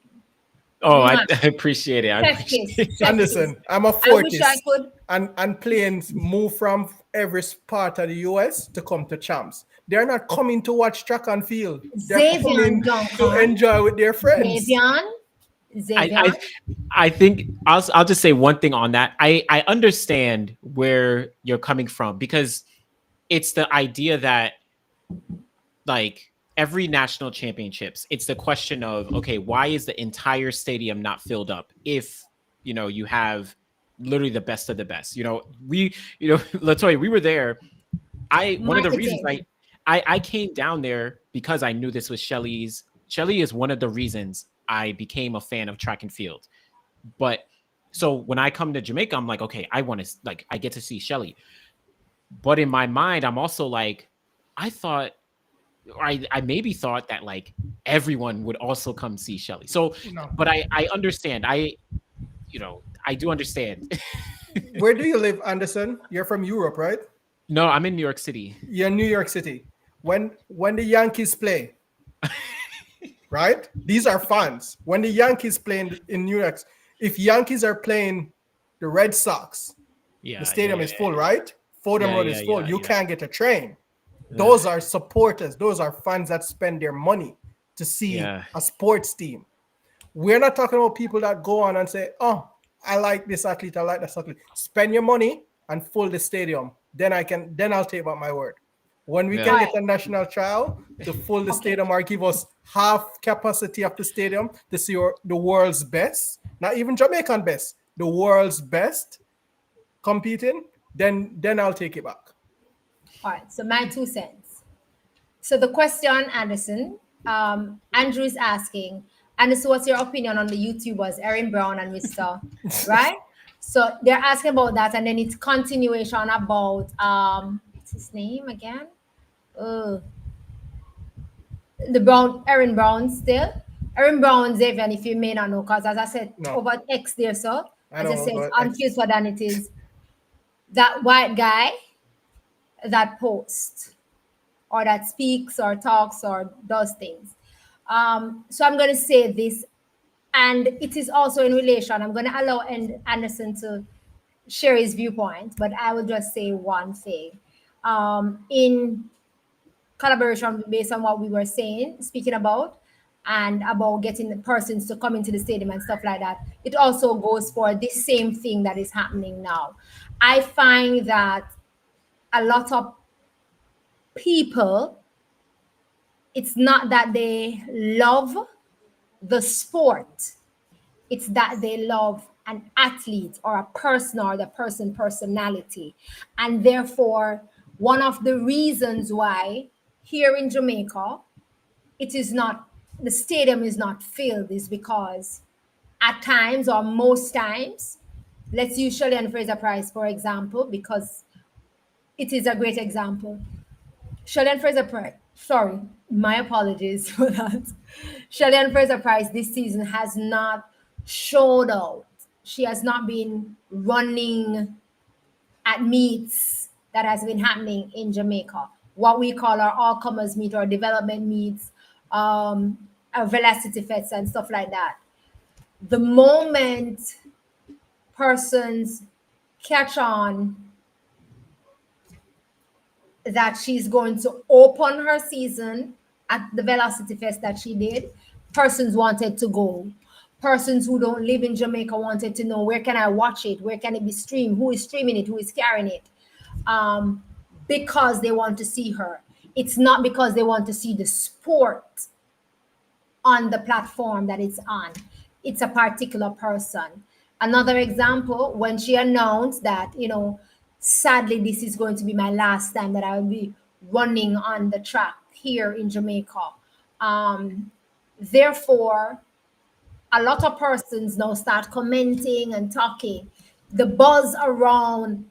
Oh, I appreciate it. I appreciate it. Anderson, I'm a I wish I 40s, could. and planes move from every part of the US to come to Champs. They're not coming to watch track and field. They're coming to enjoy with their friends. I think I'll just say one thing on that. I understand where you're coming from because it's the idea that like every national championships, it's the question of, okay, why is the entire stadium not filled up if, you know, you have literally the best of the best? You know, Latoya, we were there. One of the reasons I came down there because I knew this was Shelly's. Shelly is one of the reasons I became a fan of track and field. But so when I come to Jamaica, I'm like, okay, I want to, like, I get to see Shelly. But in my mind, I'm also like, I thought, or I maybe thought that like everyone would also come see Shelly. So, No. But I understand. I do understand. Where do you live, Anderson? You're from Europe, right? No, I'm in New York City. You're in New York City. When the Yankees play, right? These are fans. When the Yankees play in New York, if Yankees are playing the Red Sox, the Yeah, yeah, stadium yeah, is full, right? Fordham yeah, Road yeah, is full. yeah, You yeah. can't get a train. Ugh, Those are supporters. Those are fans that spend their money to see yeah, a sports team. We're not talking about people that go on and say, "Oh, I like this athlete. I like that athlete." Spend your money and fill the stadium. Then I'll take back my word. When we yeah. can All get right. a national trial to fill the Okay. stadium or give us half capacity of the stadium to see the world's best, not even Jamaican best, the world's best competing, then I'll take it back. All right. So my 2 cents. So the question, Anderson, Andrew is asking, Anderson, what's your opinion on the YouTubers, Erin Brown and Mr. Right? So they're asking about that, and then it's continuation about what's his name again? Uh, the Brown, Erin Brown still. Erin Brown, Xavier, if you may not know, because as I said, No, over X there, so I as I don't said, go on X. Twitter than it is that white guy that posts or that speaks or talks or does things. So I'm going to say this, and it is also in relation. I'm going to allow Anderson to share his viewpoint, but I will just say one thing. In collaboration based on what we were saying, speaking about, and about getting the persons to come into the stadium and stuff like that, it also goes for this same thing that is happening now. I find that a lot of people, it's not that they love the sport, it's that they love an athlete or a person or the personality. And therefore, one of the reasons why here in Jamaica, it is not, the stadium is not filled is because at times or most times, let's use Shirley and Fraser Price, for example, because it is a great example. Shirley Fraser Price, sorry, my apologies for that. Shirley Fraser Price this season has not showed out. She has not been running at meets that has been happening in Jamaica. What we call our all comers meet or development meets, our velocity fest and stuff like that. The moment persons catch on that she's going to open her season at the Velocity Fest that she did, persons wanted to go. Persons who don't live in Jamaica wanted to know, where can I watch it? Where can it be streamed? Who is streaming it? Who is carrying it? Because they want to see her. It's not because they want to see the sport on the platform that it's on. It's a particular person. Another example, when she announced that, sadly, this is going to be my last time that I will be running on the track here in Jamaica. Therefore, a lot of persons now start commenting and talking. The buzz around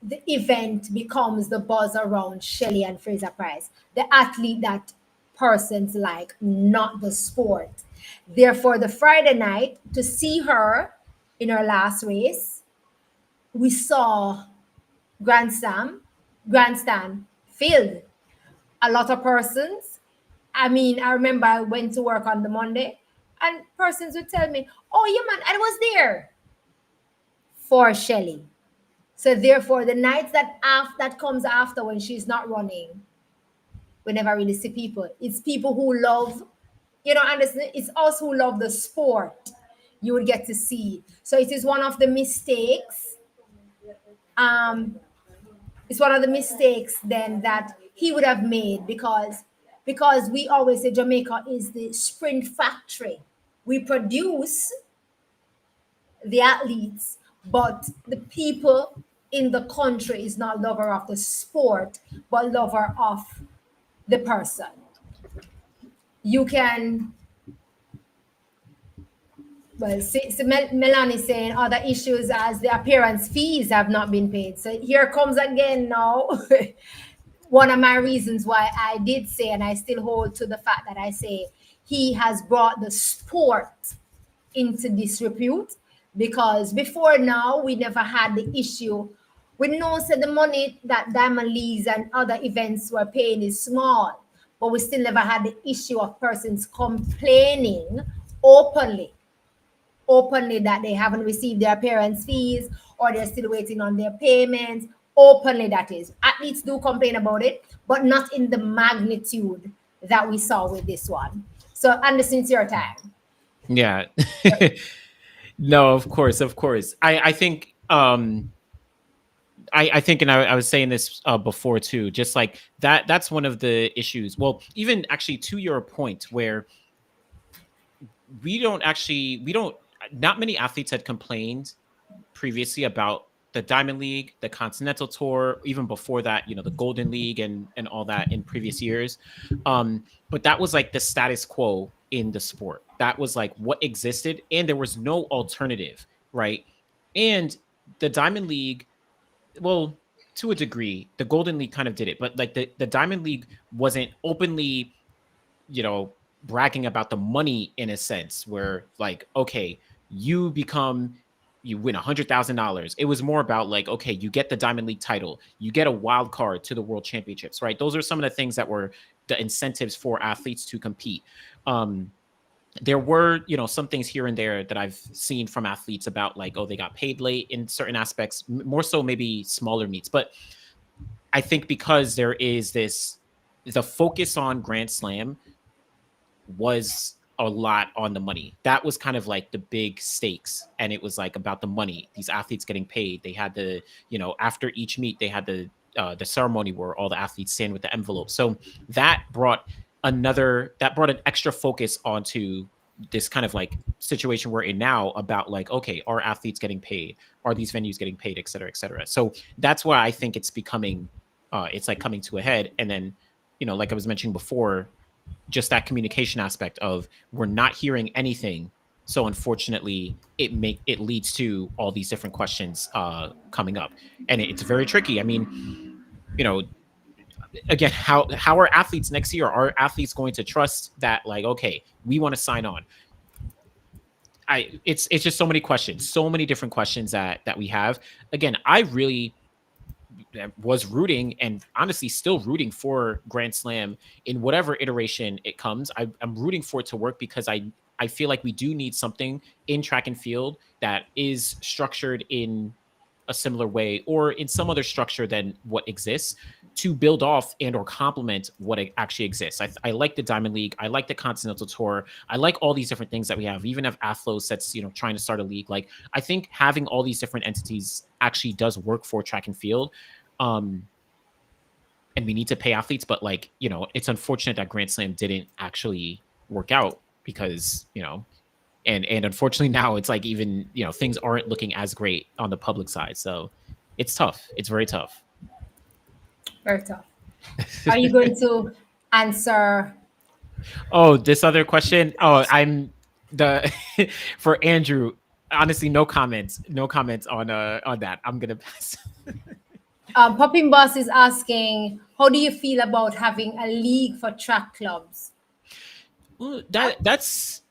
the event becomes the buzz around Shelley and Fraser Price, the athlete that persons like, not the sport. Therefore, the Friday night, to see her in her last race, we saw grandstand filled. A lot of persons. I mean, I remember I went to work on the Monday, and persons would tell me, "Oh, yeah, man, I was there for Shelley." So therefore, the nights that comes after when she's not running, we never really see people. It's people who love, understand. It's us who love the sport. You would get to see. So it is one of the mistakes. Um, it's one of the mistakes then that he would have made because we always say Jamaica is the sprint factory. We produce the athletes, but the people in the country is not lover of the sport, but lover of the person. You can, well, see, so Melanie saying other issues as the appearance fees have not been paid. So here comes again now. One of my reasons why I did say, and I still hold to the fact that I say he has brought the sport into disrepute, because before now we never had the issue We know that the money that Diamond Leagues and other events were paying is small, but we still never had the issue of persons complaining openly that they haven't received their parents' fees or they're still waiting on their payments. Openly, that is. Athletes do complain about it, but not in the magnitude that we saw with this one. So, Anderson, it's your time. Yeah. No, of course, of course. I think I think, and I was saying this before too, just like that's one of the issues. Well, even actually to your point where we don't not many athletes had complained previously about the Diamond League, the Continental Tour, even before that, the Golden League and all that in previous years. But that was like the status quo in the sport. That was like what existed, and there was no alternative, right? And the Diamond League, well, to a degree, the Golden League kind of did it, but like the Diamond League wasn't openly, bragging about the money in a sense where like, okay, you win $100,000. It was more about like, okay, you get the Diamond League title, you get a wild card to the World Championships, right? Those are some of the things that were the incentives for athletes to compete. There were, some things here and there that I've seen from athletes about like, oh, they got paid late in certain aspects, more so maybe smaller meets. But I think because there is the focus on Grand Slam was a lot on the money. That was kind of like the big stakes. And it was like about the money, these athletes getting paid. They had the, after each meet, they had the ceremony where all the athletes stand with the envelope. So that brought an extra focus onto this kind of like situation we're in now about like, okay, are athletes getting paid? Are these venues getting paid, et cetera, et cetera? So that's why I think it's becoming, it's like coming to a head. And then, like I was mentioning before, just that communication aspect of we're not hearing anything. So unfortunately, it leads to all these different questions coming up. And it's very tricky. I mean, again, how are athletes next year? Are athletes going to trust that like, okay, we want to sign on? It's just so many questions, so many different questions that we have. Again, I really was rooting and honestly still rooting for Grand Slam in whatever iteration it comes. I'm rooting for it to work because I feel like we do need something in track and field that is structured in a similar way or in some other structure than what exists to build off and or complement what actually exists. I like the Diamond League. I like the Continental Tour. I like all these different things that we have. Even if Athlos that's, trying to start a league. Like I think having all these different entities actually does work for track and field. And we need to pay athletes, but like, it's unfortunate that Grand Slam didn't actually work out because, and unfortunately now it's like even, things aren't looking as great on the public side. So it's tough. It's very tough. Very tough. Are you going to answer? Oh, this other question. Oh, I'm for Andrew. Honestly, no comments on that. I'm going to pass. Popping Boss is asking, how do you feel about having a league for track clubs? Well, that's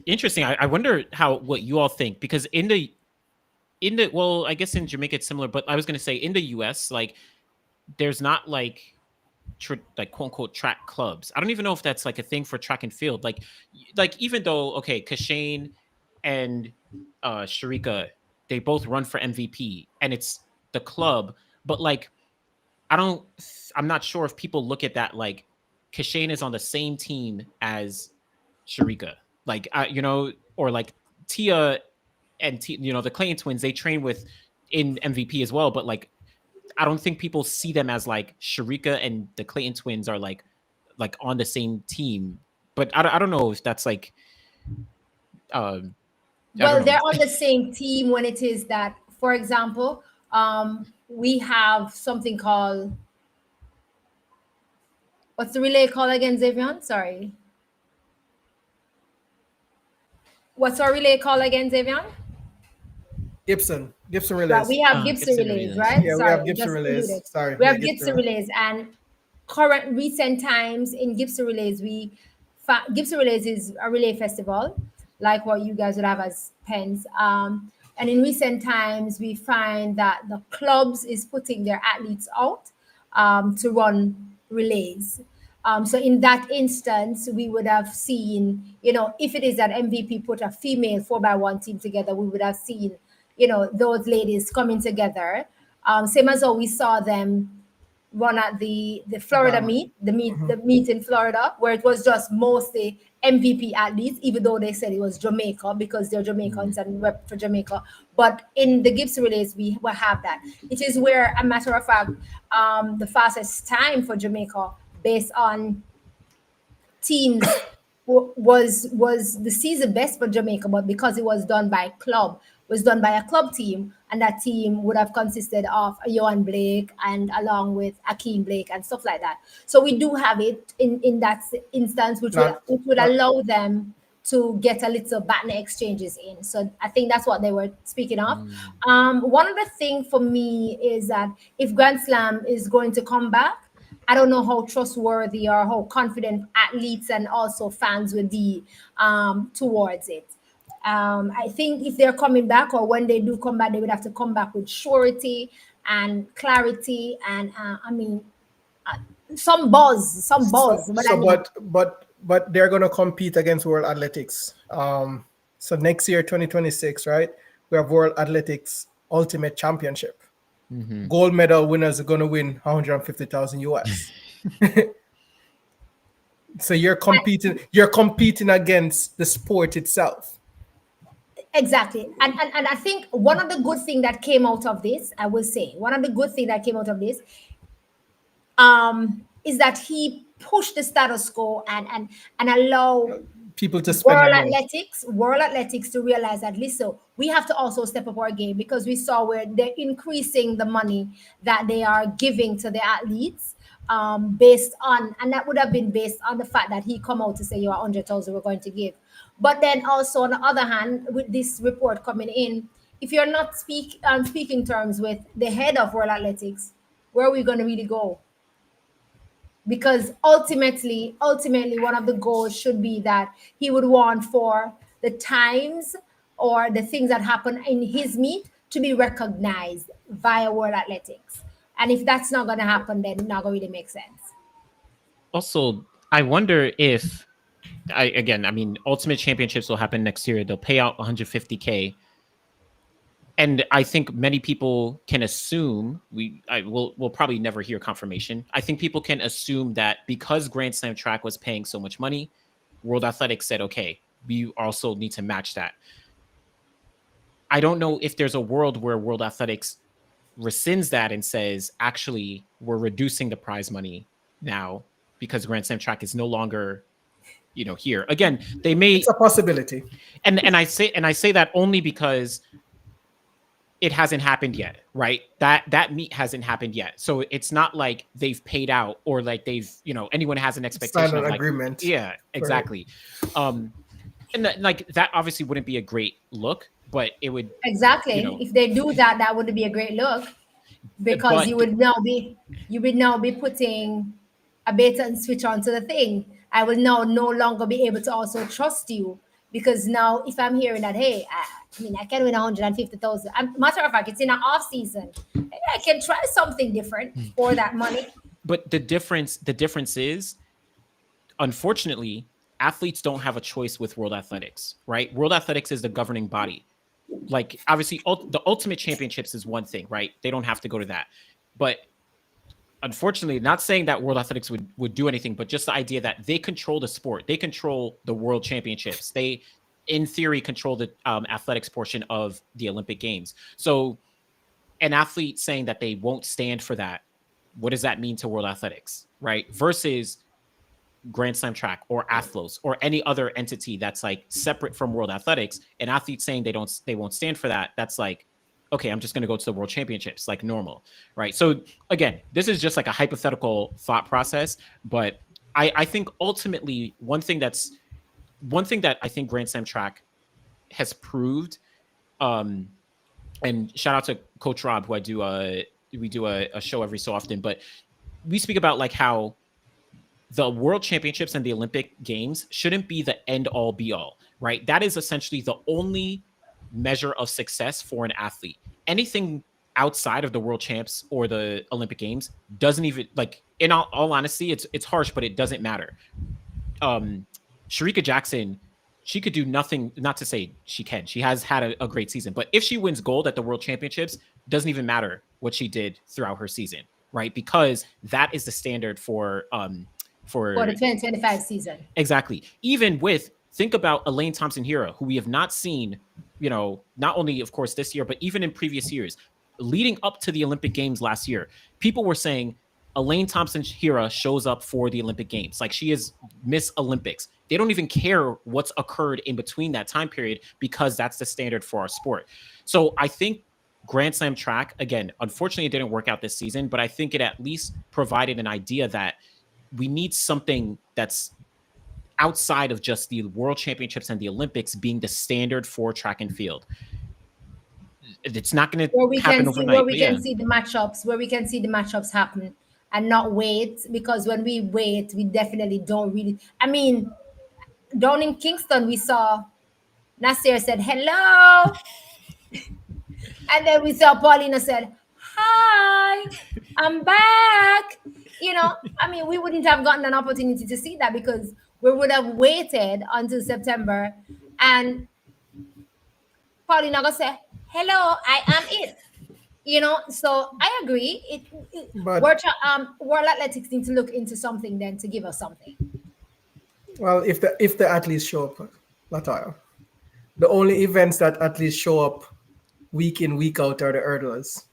interesting. I wonder what you all think, because in the well, I guess in Jamaica it's similar, but I was going to say in the US, like there's not like quote unquote track clubs. I don't even know if that's like a thing for track and field. Like even though, okay, Kashane and Sharika, they both run for MVP and it's the club, but like I'm not sure if people look at that like Kashane is on the same team as Sharika, like or like Tia and the Clayton twins, they train with in MVP as well, but like I don't think people see them as like Sharika and the Clayton twins are like on the same team. But I don't know if that's like well, they're on the same team when it is that, for example, we have something called, what's the relay called again, Xavier? Sorry. What's our relay called again, Xavier? Gibson relays. Right, we have Gibson relays, right? Yeah, we have Gibson relays. Sorry. We have Gibson relays, and recent times in Gibson relays, Gibson relays is a relay festival, like what you guys would have as Pens. And in recent times, we find that the clubs is putting their athletes out to run relays. So in that instance, we would have seen, if it is that MVP put a female 4x1 team together, we would have seen, those ladies coming together. Same as how we saw them run at the Florida Bam. meet, the meet in Florida, where it was just mostly MVP athletes, even though they said it was Jamaica because they're Jamaicans and rep for Jamaica. But in the Gibson relays, we will have that. It is where, a matter of fact, the fastest time for Jamaica based on teams was the season best for Jamaica, but because it was done by a club team, and that team would have consisted of Johan Blake and along with Akeem Blake and stuff like that. So we do have it in that instance, which would allow them to get a little baton exchanges in. So I think that's what they were speaking of. One other thing for me is that if Grand Slam is going to come back, I don't know how trustworthy or how confident athletes and also fans will be towards it. I think if they're coming back, or when they do come back, they would have to come back with surety and clarity, and some buzz. But they're going to compete against World Athletics. So next year, 2026, right? We have World Athletics Ultimate Championship. Gold medal winners are going to win 150,000 US. So you're competing against the sport itself. Exactly. And I think one of the good things that came out of this, I will say, one of the good things that came out of this is that he pushed the status quo and allow people to spend World Athletics to realize that, listen, we have to also step up our game, because we saw where they're increasing the money that they are giving to the athletes, based on, and that would have been based on the fact that he come out to say, you're 100,000 we're going to give. But then also, on the other hand, with this report coming in, if you're not speaking terms with the head of World Athletics, where are we going to really go? Because ultimately, one of the goals should be that he would want for the times or the things that happen in his meet to be recognized via World Athletics. And if that's not going to happen, then it's not going to really make sense. Also, I wonder if, Ultimate Championships will happen next year. They'll pay out 150K. And I think many people can assume, we'll probably never hear confirmation. I think people can assume that because Grand Slam track was paying so much money, World Athletics said, okay, we also need to match that. I don't know if there's a world where World Athletics rescinds that and says, actually, we're reducing the prize money now because Grand Slam track is no longer, here. Again, they may. It's a possibility. And I say that only because it hasn't happened yet, right? That meet hasn't happened yet. So it's not like they've paid out or like they've, anyone has an expectation of agreement. Yeah, exactly. Right. And that obviously wouldn't be a great look, but it would. Exactly. If they do that, that would be a great look, because you would now be putting a bait and switch onto the thing. I will now no longer be able to also trust you, because now if I'm hearing that, hey, I can win 150,000. Matter of fact, it's in an off season. Maybe I can try something different for that money. But the difference is, unfortunately, athletes don't have a choice with World Athletics, right? World Athletics is the governing body. Like, obviously, the Ultimate Championships is one thing, right? They don't have to go to that. But unfortunately, not saying that World Athletics would do anything, but just the idea that they control the sport. They control the World Championships. They, in theory, control the athletics portion of the Olympic Games. So an athlete saying that they won't stand for that, what does that mean to World Athletics, right? Versus Grand Slam track or Athlos or any other entity that's like separate from World Athletics, an athlete saying they won't stand for that, that's like, okay, I'm just going to go to the World Championships like normal, right? So again, this is just like a hypothetical thought process, but I think ultimately one thing that I think Grand Slam track has proved, and shout out to Coach Rob, who we do a show every so often, but we speak about like how the World Championships and the Olympic Games shouldn't be the end all be all, right? That is essentially the only measure of success for an athlete. Anything outside of the world champs or the Olympic games doesn't even, like, in all honesty, it's harsh, but it doesn't matter. Sharika Jackson, she could do nothing, not to say she can. She has had a great season, but if she wins gold at the world championships, doesn't even matter what she did throughout her season, right? Because that is the standard for For the 2025 season. exactly. Even with, think about Elaine Thompson-Herah, who we have not seen, not only of course this year, but even in previous years, leading up to the Olympic Games last year, people were saying Elaine Thompson-Herah shows up for the Olympic Games. Like, she is Miss Olympics. They don't even care what's occurred in between that time period because that's the standard for our sport. So I think Grand Slam track, again, unfortunately, it didn't work out this season, but I think it at least provided an idea that we need something that's outside of just the World Championships and the Olympics being the standard for track and field. It's not going to happen overnight. Where we can see the matchups happen and not wait, because when we wait, we definitely don't really. I mean, down in Kingston, we saw Nasir said hello, and then we saw Paulina said, "Hi, I'm back." I mean, we wouldn't have gotten an opportunity to see that because we would have waited until September, and Paulina gonna say, "Hello, I am it." So I agree. World Athletics need to look into something then to give us something. Well, if the athletes show up, Latoya, the only events that athletes show up week in, week out are the hurdlers,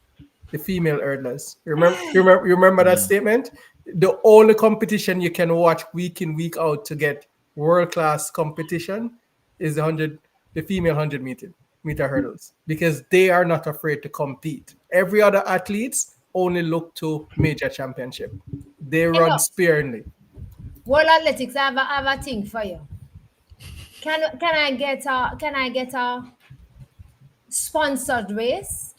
the female hurdlers. You remember that statement? The only competition you can watch week in, week out to get world-class competition is the female 100-meter hurdles, because they are not afraid to compete. Every other athletes only look to major championship. They run sparingly. World Athletics, I have a thing for you. Can I get a sponsored race?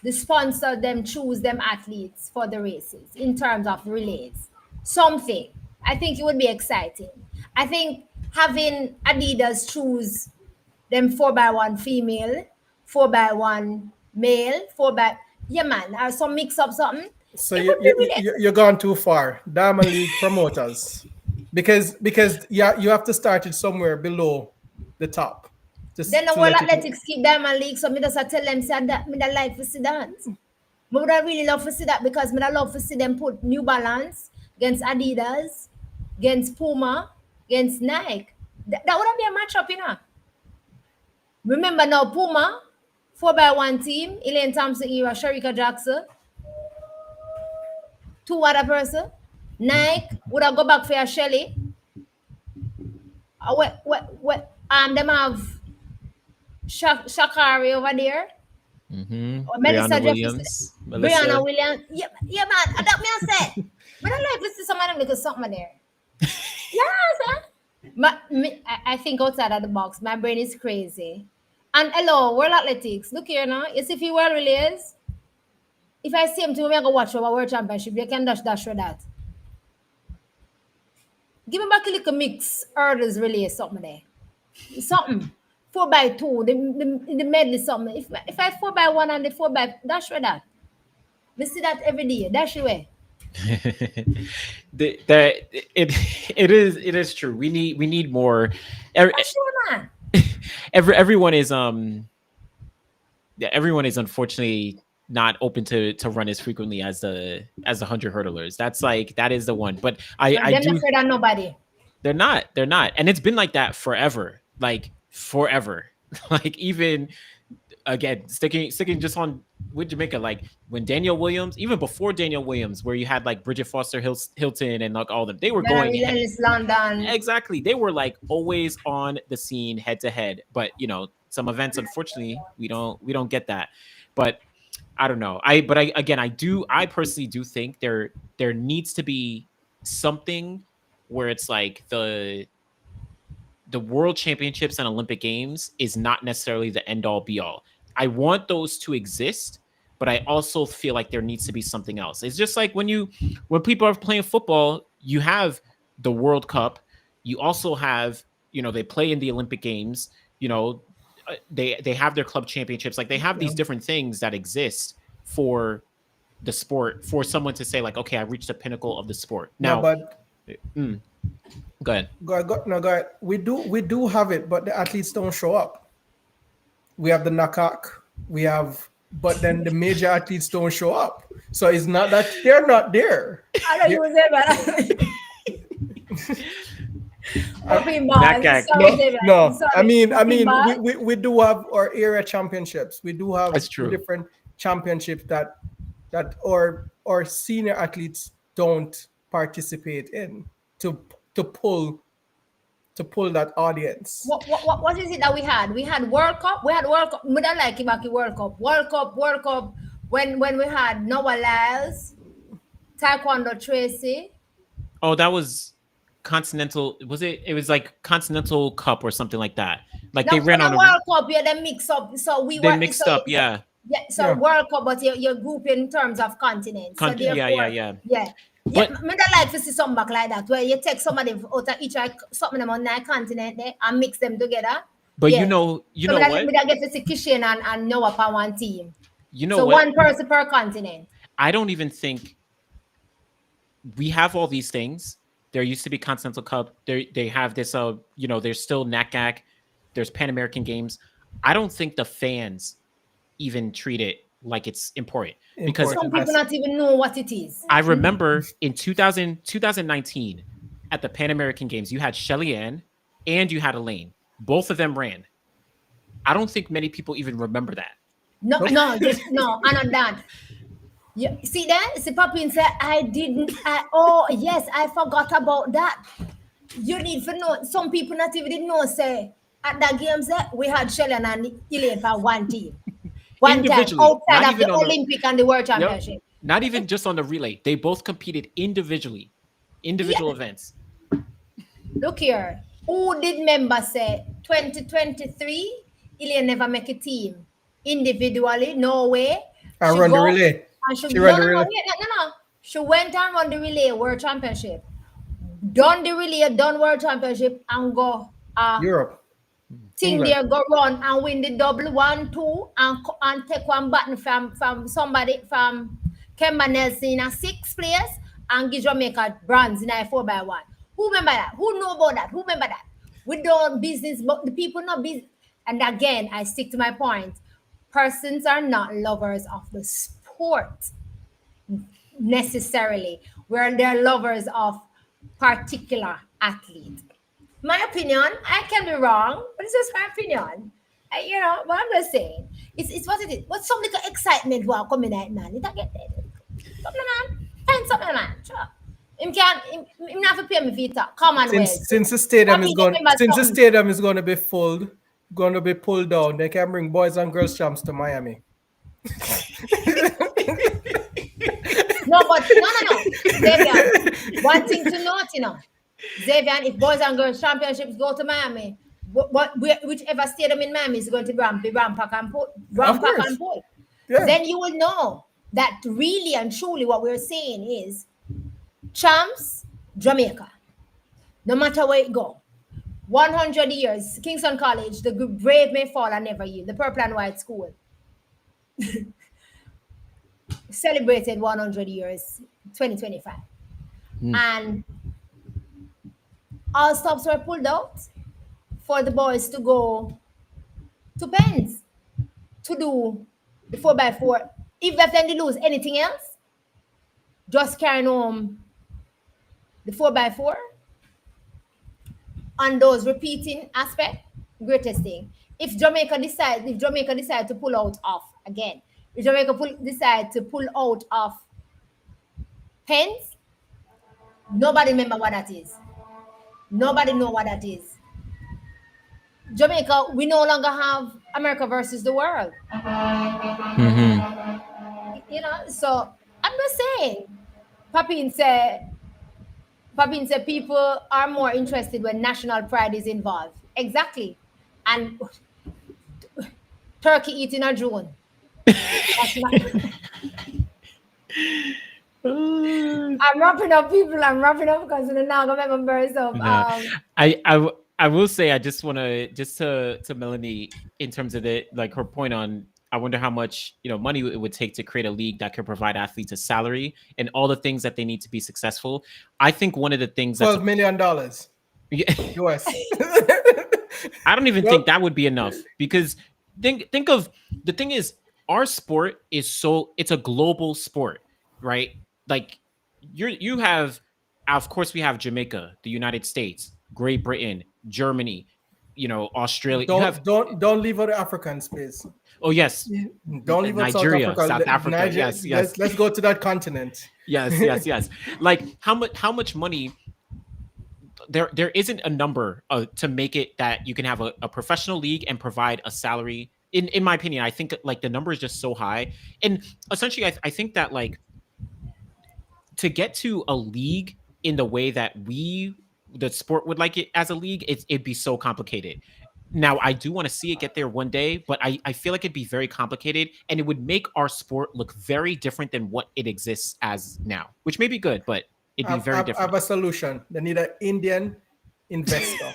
The sponsor them choose them athletes for the races in terms of relays. Something. I think it would be exciting. I think having Adidas choose them 4x1 female, 4x1 male, 4x, yeah man, or some mix up something. So you're gone too far. Diamond League promoters, because you have to start it somewhere below the top. Then the World Athletics keep Diamond League, so me just tell them say that me like to see that. Me would really love to see that, because me love to see them put New Balance against Adidas, against Puma, against Nike. That would be a matchup, Remember now, Puma, 4x1 team, Elaine Thompson-Herah, Sharika Jackson, 2 other person. Nike would have go back for a Shelly. Them have Shakari over there. Or Melissa Williams. Brianna Williams. Yeah, man. That me I said. But I like to see some of them because something there. Yes, I think outside of the box. My brain is crazy. And hello, World Athletics. Look here now. You see if you world relays. If I see him to me, I go watch our World Championship. You can dash with that. Give me back a little mix hurdles relay something there. Something. 4x2, the medley something. If I 4x1 and the 4x, dash with that. We see that every day. Dash away. It is true. We need more. Man. Everyone is everyone is unfortunately not open to run as frequently as the 100 hurdlers. That is the one. But I do. Afraid of nobody. They're not, and it's been like that forever. Like forever. Like, even again, sticking just on with Jamaica, like when Danielle Williams, even before Danielle Williams, where you had like Bridget Foster Hilton and like all of them, they were going London. Exactly. They were like always on the scene head to head. But some events, unfortunately, we don't get that. But I don't know. I personally do think there needs to be something where it's like the World Championships and Olympic Games is not necessarily the end all be all. I want those to exist, but I also feel like there needs to be something else. It's just like when people are playing football, you have the World Cup. You also have, they play in the Olympic Games, they have their club championships. Like they have these different things that exist for the sport, for someone to say like, okay, I reached the pinnacle of the sport. No, Now, but go ahead. go ahead. We do have it, but the athletes don't show up. We have the NACAC, but then the major athletes don't show up. So it's not that they're not there. I know you were there, but No. I mean, we do have our area championships. We do have different championships that or senior athletes don't participate in to pull that audience. What is it that we had? We had World Cup. We had World Cup. We don't like Ibaki World Cup. When we had Noah Lyles, Taekwondo Tracy. Oh, that was Continental. Was it? It was like Continental Cup or something like that. Like they ran on a World Cup. Yeah, they mixed up. So they mixed up. Yeah. Yeah. So World Cup, but you're grouping in terms of continents. So yeah. But I don't like to see something back like that, where you take somebody out of each something them on that continent there and mix them together. But you know what? We don't get to see Kishan and Noah on one team. You know so what? one person per continent. I don't even think we have all these things. There used to be Continental Cup. They have this. There's still NACAC. There's Pan American Games. I don't think the fans even treat it like it's important because some people not even know what it is. I remember in 2019 at the Pan American Games, you had Shelly Ann and you had Elaine. Both of them ran. I don't think many people even remember that. No, I'm not that. You see that? See, Papi said, I forgot about that. You need to know. Some people not even didn't know, say, at that games, we had Shelly and Elaine for one team. One time outside of the Olympic and the World Championship. Not even just on the relay. They both competed individually. Individual events. Look here. Who did member say 2023? Elaine never make a team. Individually, no way. I run the relay. She ran the relay. No. She went and run the relay World Championship. Done the relay, done World Championship and go Europe. Thing there go run and win the double 1-2 and take one button from somebody from Kemba Nelson in a 6th place and give Jamaica bronze in a 4x1. Who remember that? Who know about that? Who remember that? We don't business, but the people not business. And again, I stick to my point. Persons are not lovers of the sport necessarily. They're lovers of particular athlete. My opinion, I can be wrong, but it's just my opinion. But I'm just saying, it's what it is. What's some little excitement while coming out, man? It get there. Something, man. Find something, man. Sure. Him not to pay me for it. Commonwealth. Since the stadium is going to be full, going to be pulled down, they can bring boys and girls champs to Miami. No. Xavier, one thing to note, Xavier, if boys and girls championships go to Miami, whichever stadium in Miami is going to be Rampack and Port. Yeah. Then you will know that really and truly what we're saying is champs, Jamaica. No matter where it go. 100 years, Kingston College, the brave may fall and never yield. The purple and white school celebrated 100 years, 2025. And all stops were pulled out for the boys to go to Pens to do the 4x4. If they lose anything else, just carrying home the 4x4 on those repeating aspect, greatest thing. If Jamaica decide to pull out of again, if Jamaica decide to pull out of Pens, nobody remember what that is. Nobody know what that is. Jamaica, we no longer have America versus the world. So I'm just saying, Papin said people are more interested when national pride is involved. Exactly. And turkey eating a June. I'm wrapping up, people. I'm wrapping up because I'm now gonna make my burst up. I will say I just want to just to Melanie in terms of the like her point on I wonder how much money it would take to create a league that could provide athletes a salary and all the things that they need to be successful. I think one of the things that's $12 million yeah, US. I don't even think Well, that would be enough because think of the thing is our sport is so it's a global sport, right? Like you have of course we have Jamaica, the United States, Great Britain, Germany, Australia. You have don't leave out the African space. oh yes, Don't leave out South Nigeria, Africa. South Africa. Niger. Yes, yes. Let's go to that continent. Yes, yes, yes. Like how much money there isn't a number to make it that you can have a professional league and provide a salary. In my opinion, I think like the number is just so high, and essentially, I think that like to get to a league in the way that the sport would like it as a league, it'd be so complicated. Now, I do want to see it get there one day, but I feel like it'd be very complicated and it would make our sport look very different than what it exists as now, which may be good, but it'd be very I different. have a solution. They need an Indian investor.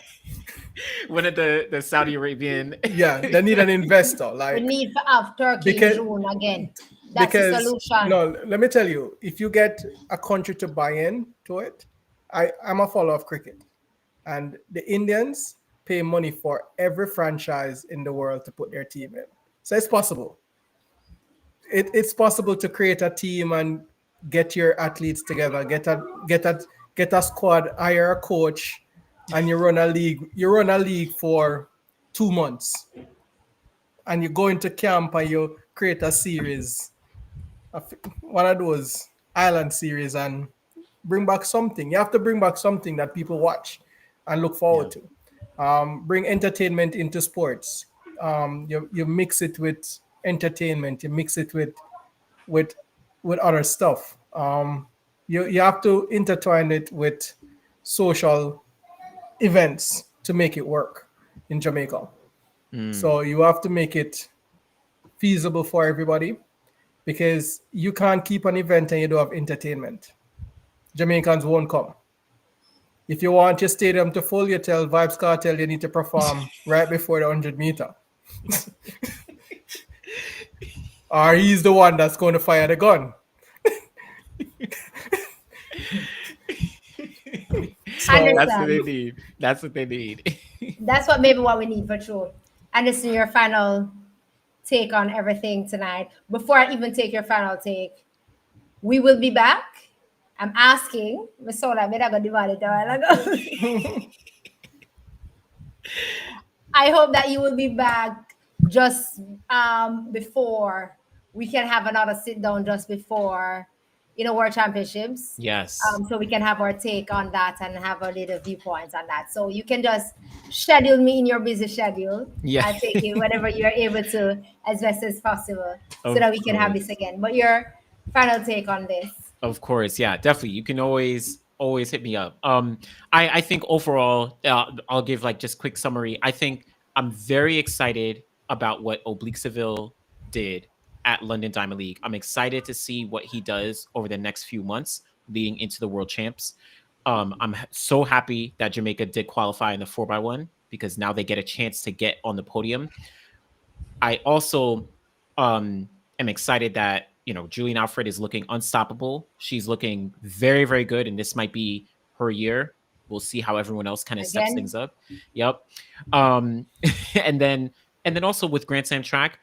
One of the Saudi Arabian. Yeah, they need an investor. We Like need to have Turkey because in June again. That's the because solution. no, let me tell you, if you get a country to buy in to it, I'm a follower of cricket, and the Indians pay money for every franchise in the world to put their team in. So it's possible. It's possible to create a team and get your athletes together, get a squad, hire a coach, and you run a league. You run a league for 2 months, and you go into camp and you create a series, one of those island series, and bring back something. You have to bring back something that people watch and look forward to. Bring entertainment into sports. You mix it with entertainment. You mix it with with other stuff. You have to intertwine it with social events to make it work in Jamaica. So you have to make it feasible for everybody because you can't keep an event and you don't have entertainment. Jamaicans won't come. If you want your stadium to full, you tell Vibes Cartel you need to perform right before the 100 meter. Or he's the one that's going to fire the gun. So That's what they need. That's what they need. That's what we need for sure. Anderson, your final take on everything tonight. Before I even take your final take, we will be back. I'm asking, I saw that I got divided a while ago. I hope that you will be back just before we can have another sit down just before World Championships. Yes. So we can have our take on that and have our little viewpoints on that. So you can just schedule me in your busy schedule. Yeah. I'll take it whenever you're able to as best as possible so that we can have this again. But your final take on this. Of course, yeah, definitely. You can always hit me up. I think overall, I'll give like just quick summary. I think I'm very excited about what Oblique Seville did at London Diamond League. I'm excited to see what he does over the next few months leading into the World Champs. I'm so happy that Jamaica did qualify in the 4x1 because now they get a chance to get on the podium. I also am excited that Julien Alfred is looking unstoppable. She's looking very, very good, and this might be her year. We'll see how everyone else kind of steps things up. Yep. And then also with Grand Slam track,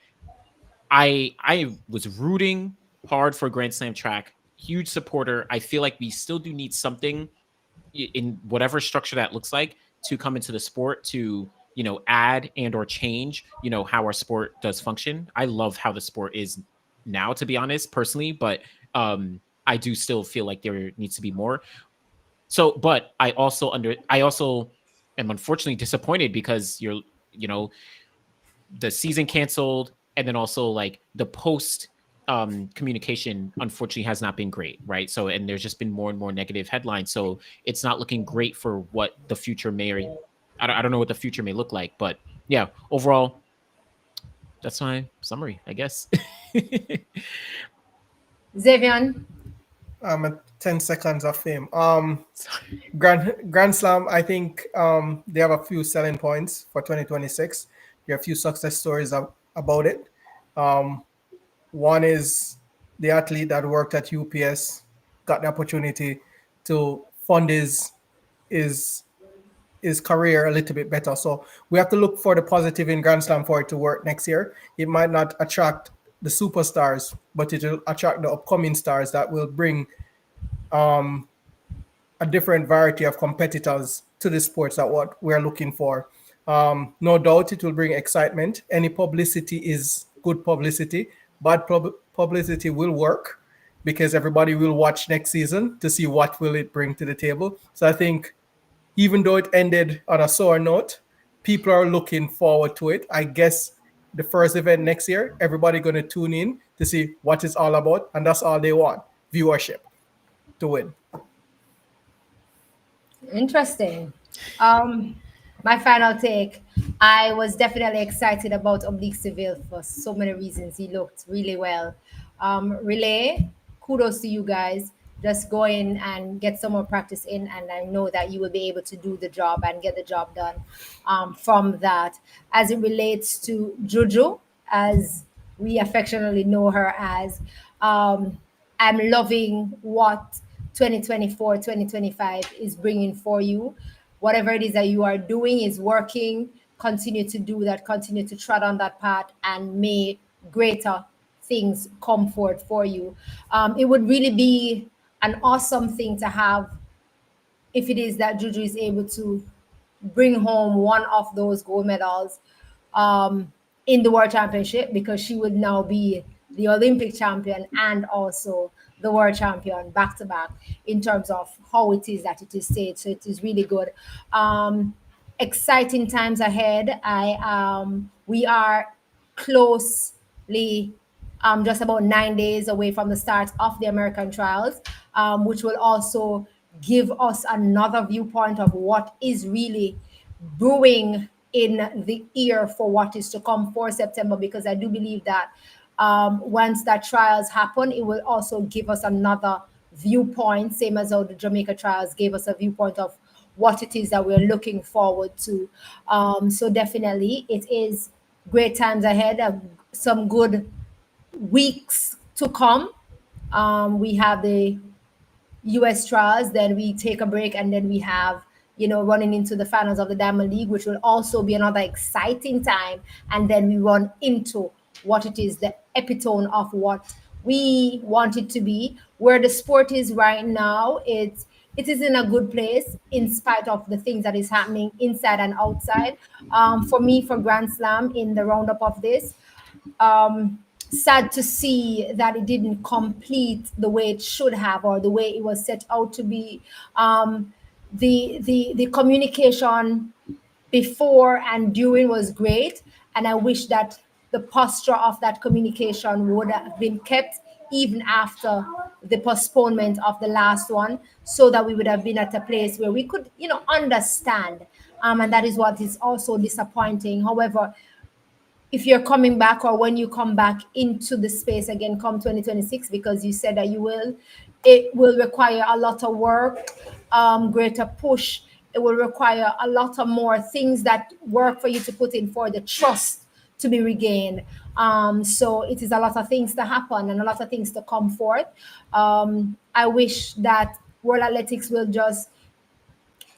I was rooting hard for Grand Slam track. Huge supporter. I feel like we still do need something in whatever structure that looks like to come into the sport to add and or change how our sport does function. I love how the sport is now, to be honest, personally, but I do still feel like there needs to be more. So, but I also am unfortunately disappointed because the season canceled, and then also like the post communication unfortunately has not been great, right? So, and there's just been more and more negative headlines, so it's not looking great for what the future may. I don't know what the future may look like, but yeah, overall, that's my summary, I guess. Xavier, At 10 seconds of fame. Sorry. Grand Slam, I think they have a few selling points for 2026. There are a few success stories about it. Um, One is the athlete that worked at UPS got the opportunity to fund his his career a little bit better. So we have to look for the positive in Grand Slam for it to work next year. It might not attract the superstars, but it will attract the upcoming stars that will bring um, a different variety of competitors to the sports that what we're looking for. No doubt it will bring excitement. Any publicity is good publicity. Bad publicity will work because everybody will watch next season to see what will it bring to the table. So I think even though it ended on a sour note, people are looking forward to it. I guess the first event next year, everybody going to tune in to see what it's all about, and that's all they want: viewership to win. Interesting. Um, my final take. I was definitely excited about Oblique Seville for so many reasons. He looked really well. Relay, kudos to you guys. Just go in and get some more practice in, and I know that you will be able to do the job and get the job done from that. As it relates to Juju, as we affectionately know her as, um, I'm loving what 2024, 2025 is bringing for you. Whatever it is that you are doing is working. Continue to do that, continue to tread on that path, and may greater things come forth for you. It would really be an awesome thing to have if it is that Juju is able to bring home one of those gold medals um, in the World Championship, because she would now be the Olympic champion and also the world champion back to back in terms of how it is that it is staged. So it is really good. Exciting times ahead. We are closely just about 9 days away from the start of the American trials, which will also give us another viewpoint of what is really brewing in the ear for what is to come for September, because I do believe that once that trials happen, it will also give us another viewpoint, same as how the Jamaica trials gave us a viewpoint of what it is that we're looking forward to. So definitely, it is great times ahead, some good weeks to come. We have the US trials, then we take a break, and then we have, running into the finals of the Diamond League, which will also be another exciting time. And then we run into what it is, the epitome of what we want it to be. Where the sport is right now, it is in a good place in spite of the things that is happening inside and outside. For me, for Grand Slam in the roundup of this, sad to see that it didn't complete the way it should have, or the way it was set out to be. The communication before and during was great, and I wish that the posture of that communication would have been kept even after the postponement of the last one, so that we would have been at a place where we could, understand. And that is what is also disappointing. However, if you're coming back, or when you come back into the space again come 2026, because you said that you will, it will require a lot of work, greater push. It will require a lot of more things that work for you to put in for the trust to be regained. So it is a lot of things to happen and a lot of things to come forth. I wish that World Athletics will just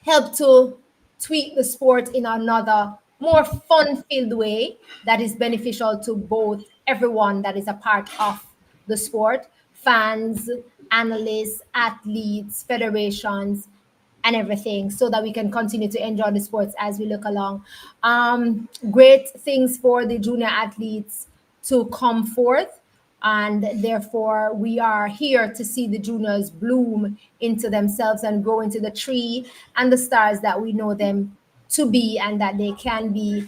help to tweak the sport in another more fun-filled way that is beneficial to both everyone that is a part of the sport: fans, analysts, athletes, federations, and everything, so that we can continue to enjoy the sports as we look along. Great things for the junior athletes to come forth, and therefore we are here to see the juniors bloom into themselves and grow into the tree and the stars that we know them to be and that they can be.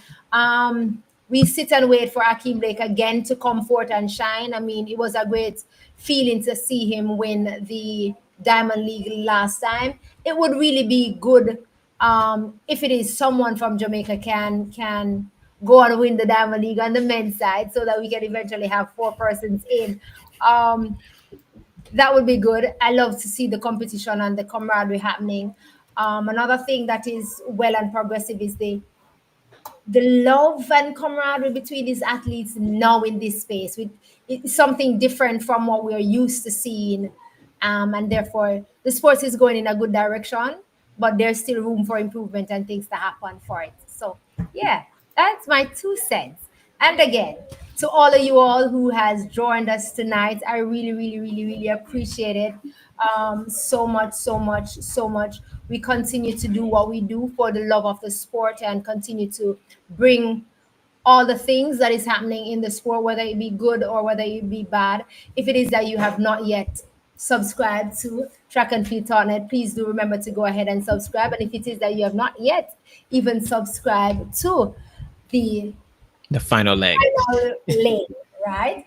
We sit and wait for Akeem Blake again to come forth and shine. I mean, it was a great feeling to see him win the Diamond League last time. It would really be good if it is someone from Jamaica can go and win the Diamond League on the men's side, so that we can eventually have four persons in. Um, That would be good. I love to see the competition and the camaraderie happening. Another thing that is well and progressive is the love and camaraderie between these athletes now in this space. It's something different from what we're used to seeing, and therefore the sports is going in a good direction, but there's still room for improvement and things to happen for it. So yeah, that's my 2 cents. And again, to all of you all who has joined us tonight, I really, really, really, really appreciate it. So much, so much, so much. We continue to do what we do for the love of the sport and continue to bring all the things that is happening in the sport, whether it be good or whether it be bad. If it is that you have not yet subscribed to Track and Field Totnet, please do remember to go ahead and subscribe. And if it is that you have not yet even subscribed to the The final leg. final lane, right?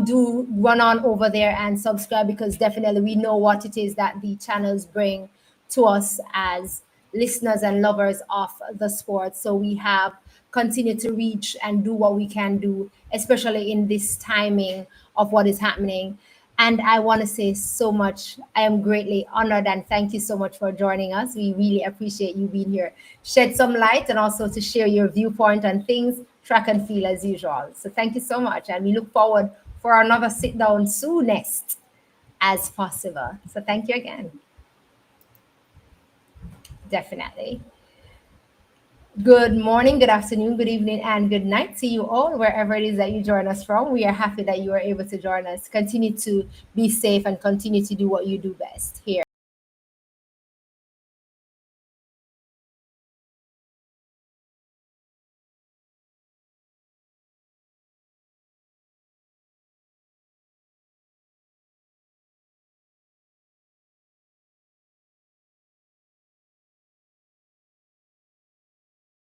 Do run on over there and subscribe, because definitely we know what it is that the channels bring to us as listeners and lovers of the sport. So we have continued to reach and do what we can do, especially in this timing of what is happening. And I want to say so much. I am greatly honored and thank you so much for joining us. We really appreciate you being here. Shed some light and also to share your viewpoint on things, track and field as usual. So thank you so much. And we look forward for another sit down soonest as possible. So thank you again. Definitely. Good morning, good afternoon, good evening, and good night to you all, wherever it is that you join us from. We are happy that you are able to join us. Continue to be safe and continue to do what you do best here.